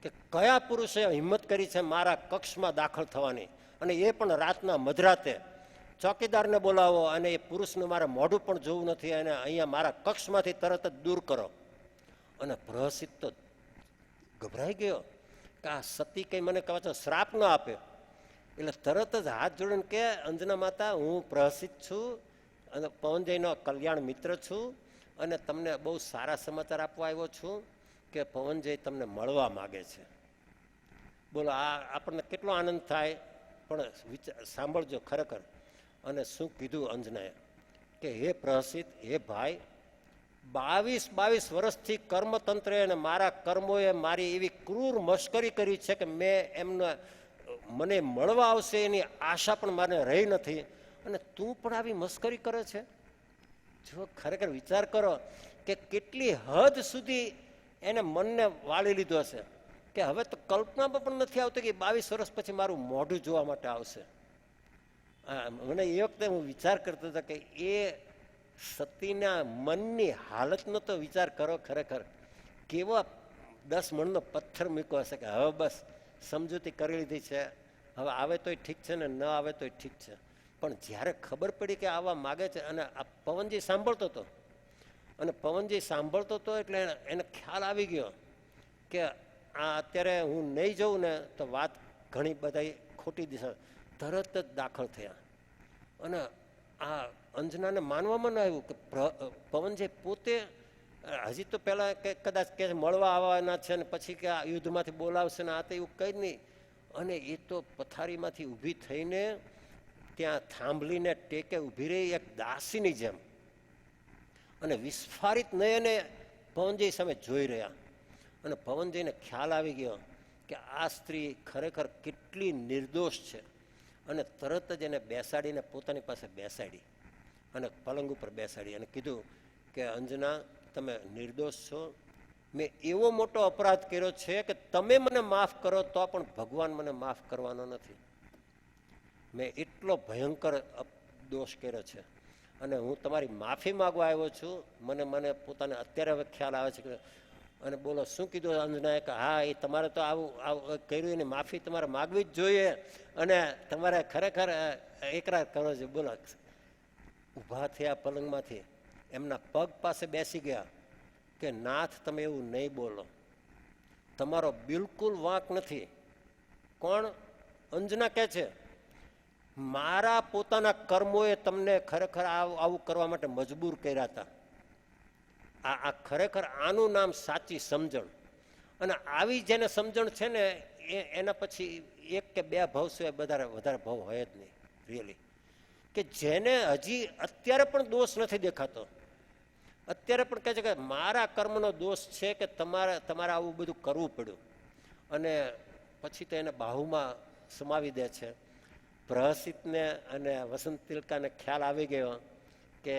Speaker 1: કે કયા પુરુષે હિંમત કરી છે મારા કક્ષમાં દાખલ થવાની, અને એ પણ રાતના મધરાતે. ચોકીદારને બોલાવો અને એ પુરુષનું મારે મોઢું પણ જોવું નથી અને અહીંયા મારા કક્ષમાંથી તરત જ દૂર કરો. અને પ્રહસિત તો ગભરાઈ ગયો કે આ સતી કંઈ મને કહે છે શ્રાપ ન આપે. એટલે તરત જ હાથ જોડીને કે અંજના માતા, હું પ્રહસિત છું અને પવનજયનો કલ્યાણ મિત્ર છું અને તમને બહુ સારા સમાચાર આપવા આવ્યો છું કે પવનજય તમને મળવા માગે છે. બોલો, આ આપણને કેટલો આનંદ થાય. પણ સાંભળજો ખરેખર. અને શું કીધું અંજનાએ કે હે પ્રહસિત, હે ભાઈ, 22 વર્ષથી કર્મતંત્રે અને મારા કર્મોએ મારી એવી ક્રૂર મશ્કરી કરી છે કે મને મળવા આવશે એની આશા પણ મને રહી નથી, અને તું પણ આવી મશ્કરી કરે છે. જો ખરેખર વિચાર કરો કે કેટલી હદ સુધી એને મનને વાળી લીધો હશે કે હવે તો કલ્પનામાં પણ નથી આવતી કે 22 વર્ષ પછી મારું મોઢું જોવા માટે આવશે. મને એ વખતે હું વિચાર કરતો હતો કે એ સતીના મનની હાલતનો તો વિચાર કરો. ખરેખર કેવો 10 મણનો પથ્થર મૂક્યો હશે કે હવે બસ સમજૂતી કરી લીધી છે, હવે આવે તોય ઠીક છે ને ન આવે તોય ઠીક છે. પણ જ્યારે ખબર પડી કે આવવા માગે છે, અને આ પવનજી સાંભળતો હતો, અને પવનજી સાંભળતો હતો એટલે એને ખ્યાલ આવી ગયો કે આ અત્યારે હું નહીં જઉં ને તો વાત ઘણી બધા ખોટી દિશા. તરત જ દાખલ થયા. અને આ અંજનાને માનવામાં ન આવ્યું કે પવનજી પોતે હજી તો પહેલાં કે કદાચ કે મળવા આવવાના છે ને પછી કે આ યુદ્ધમાંથી બોલાવશે ને આ તો એવું કંઈ જ નહીં. અને એ તો પથારીમાંથી ઊભી થઈને ત્યાં થાંભલીને ટેકે ઊભી રહી એક દાસીની જેમ, અને વિસ્ફારિત નયને પવનજી સામે જોઈ રહ્યા. અને પવનજીને ખ્યાલ આવી ગયો કે આ સ્ત્રી ખરેખર કેટલી નિર્દોષ છે. અને તરત જ એને બેસાડીને પોતાની પાસે બેસાડી અને પલંગ ઉપર બેસાડી અને કીધું કે અંજના, તમે નિર્દોષ છો. મેં એવો મોટો અપરાધ કર્યો છે કે તમે મને માફ કરો તો પણ ભગવાન મને માફ કરવાનો નથી. મેં એટલો ભયંકર દોષ કર્યો છે અને હું તમારી માફી માગવા આવ્યો છું. મને પોતાને અત્યારે હવે ખ્યાલ આવે છે કે અને બોલો શું કીધું અંજનાએ કે હા એ તમારે તો આવું આવું કર્યું એની માફી તમારે માગવી જ જોઈએ અને તમારે ખરેખર એકરાર કરવો જોઈએ. બોલો ઊભા થયા પલંગમાંથી, એમના પગ પાસે બેસી ગયા કે નાથ તમે એવું નહીં બોલો, તમારો બિલકુલ વાંક નથી. કોણ? અંજના કહે છે મારા પોતાના કર્મોએ તમને ખરેખર આવું કરવા માટે મજબૂર કર્યા હતા. આ ખરેખર આનું નામ સાચી સમજણ. અને આવી જેને સમજણ છે ને એના પછી એક કે બે ભવ સિવાય વધારે ભવ હોય જ નહીં રિયલી. કે જેને હજી અત્યારે પણ દોષ નથી દેખાતો, અત્યારે પણ કહે છે કે મારા કર્મનો દોષ છે કે તમારે આવું બધું કરવું પડ્યું. અને પછી તો એને બાહુમાં સમાવી દે છે. પ્રહસિતને અને વસંત તિલકાને ખ્યાલ આવી ગયો કે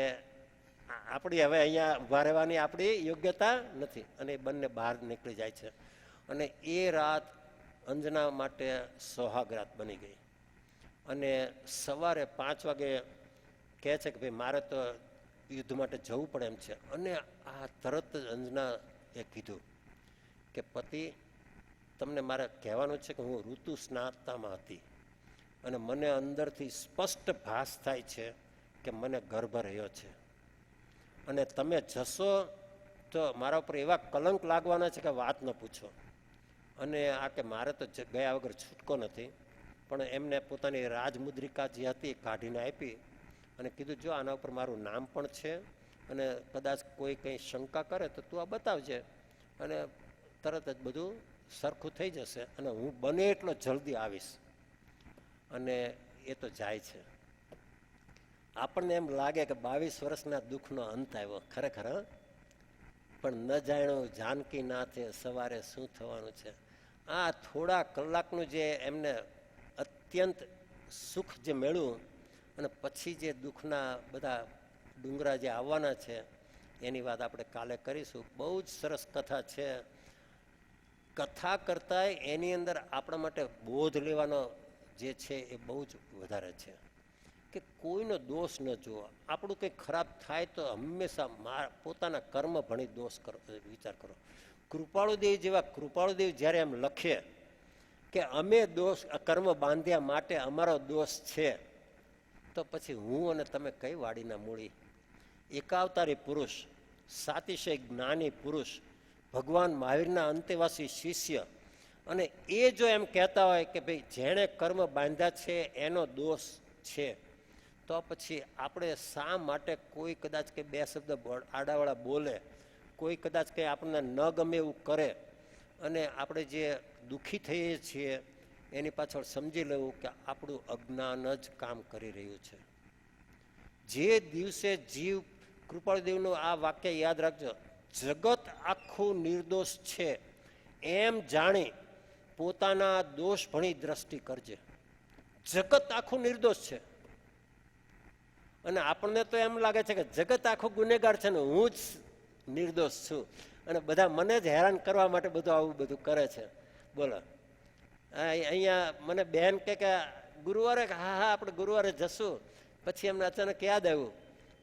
Speaker 1: આપણી હવે અહીંયા ઉભા રહેવાની આપણી યોગ્યતા નથી, અને એ બંને બહાર નીકળી જાય છે. અને એ રાત અંજના માટે સોહાગ રાત બની ગઈ. અને સવારે 5 વાગે કહે છે કે ભાઈ મારે તો યુદ્ધ માટે જવું પડે એમ છે. અને આ તરત જ અંજના એ કીધું કે પતિ તમને મારે કહેવાનું છે કે હું ઋતુ સ્નાતામાં હતી અને મને અંદરથી સ્પષ્ટ ભાસ થાય છે કે મને ગર્ભ રહ્યો છે, અને તમે જશો તો મારા ઉપર એવા કલંક લાગવાના છે કે વાત ન પૂછો. અને આ કે મારે તો ગયા વગર છૂટકો નથી. પણ એમને પોતાની રાજમુદ્રિકા જે હતી કાઢીને આપી અને કીધું જો આના ઉપર મારું નામ પણ છે, અને કદાચ કોઈ કંઈ શંકા કરે તો તું આ બતાવજે, અને તરત જ બધું સરખું થઈ જશે અને હું બને એટલો જલ્દી આવીશ. અને એ તો જાય છે. આપણને એમ લાગે કે 22 વર્ષના દુઃખનો અંત આવ્યો ખરેખર. પણ ન જાણ્યું જાનકી નાથે સવારે શું થવાનું છે. આ થોડા કલાકનું જે એમને અત્યંત સુખ જે મેળવ્યું અને પછી જે દુઃખના બધા ડુંગરા જે આવવાના છે એની વાત આપણે કાલે કરીશું. બહુ જ સરસ કથા છે. કથા કરતાં એની અંદર આપણા માટે બોધ લેવાનો જે છે એ બહુ જ વધારે છે કે કોઈનો દોષ ન જુઓ. આપણું કંઈ ખરાબ થાય તો હંમેશા પોતાના કર્મ ભણી દોષ કરો, વિચાર કરો. કૃપાળુદેવ જેવા કૃપાળુદેવ જ્યારે એમ લખે કે અમે દોષ કર્મ બાંધ્યા માટે અમારો દોષ છે, તો પછી હું અને તમે કઈ વાડીના મૂળી? એકાવતારી પુરુષ, સાતિશય જ્ઞાની પુરુષ, ભગવાન મહાવીરના અંતેવાસી શિષ્ય, અને એ જો એમ કહેતા હોય કે ભાઈ જેણે કર્મ બાંધ્યા છે એનો દોષ છે, તો પછી આપણે શા માટે કોઈ કદાચ કે બે શબ્દ આડાવાળા બોલે, કોઈ કદાચ કંઈ આપણને ન ગમે એવું કરે, અને આપણે જે દુઃખી થઈએ છીએ એની પાછળ સમજી લેવું કે આપણું અજ્ઞાન જ કામ કરી રહ્યું છે. જે દિવસે જીવ, કૃપાળદેવનું આ વાક્ય યાદ રાખજો, જગત આખું નિર્દોષ છે એમ જાણી પોતાના દોષ ભણી દ્રષ્ટિ કરજે. જગત આખું નિર્દોષ છે, અને આપણને તો એમ લાગે છે કે જગત આખું ગુનેગાર છે ને હું જ નિર્દોષ છું, અને બધા મને જ હેરાન કરવા માટે બધું આવું બધું કરે છે. બોલો, અહીંયા મને બહેન કે ગુરુવારે, હા હા આપણે ગુરુવારે જશું. પછી એમને અચાનક યાદ આવ્યું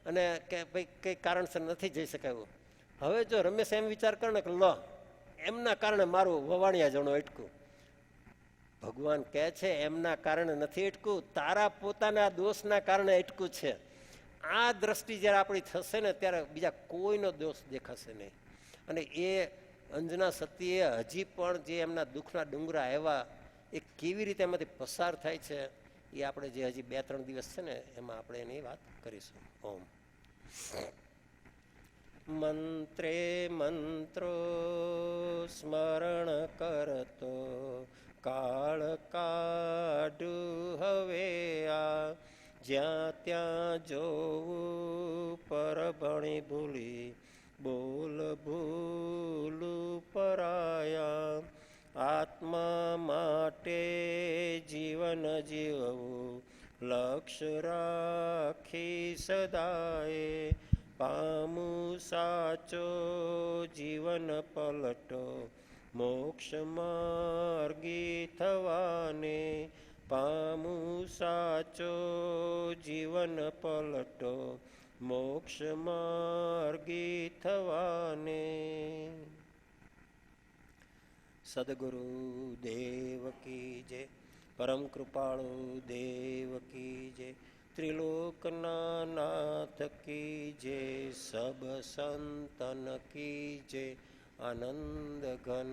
Speaker 1: અને કે ભાઈ કંઈ કારણસર નથી જઈ શકાયું. હવે જો રમેશ એમ વિચાર કરે ને કે લો એમના કારણે મારું વવાણિયા જણો અટકું. ભગવાન કહે છે એમના કારણે નથી અટકું, તારા પોતાના દોષના કારણે અટકું છે. આ દ્રષ્ટિ જ્યારે આપણી થશે ને ત્યારે બીજા કોઈનો દોષ દેખાશે નહીં. અને એ અંજના સતીએ હજી પણ જે એમના દુઃખના ડુંગરા આવ્યા એ કેવી રીતે એમાંથી પસાર થાય છે એ આપણે જે હજી 2-3 દિવસ છે ને એમાં આપણે એની વાત કરીશું. ઓમ. મંત્રે મંત્રો સ્મરણ કરતો કાળ કાઢુ હવે આ, જ્યાં ત્યાં જોવું પરભણી ભૂલી બોલ ભૂલું પરાયા. આત્મા માટે જીવન જીવવું લક્ષ્ય રાખી સદાય, પામું સાચો જીવન પલટો મોક્ષ માર્ગી થવાને. પામું સાચો જીવન પલટો મોક્ષ માર્ગી થવાને. સદગુરુ દેવ કી જય, પરમ કૃપાળુ દેવ કી જય, ત્રિલોકના નાથ કી જય, સબ સંતન કી જય, આનંદ ઘન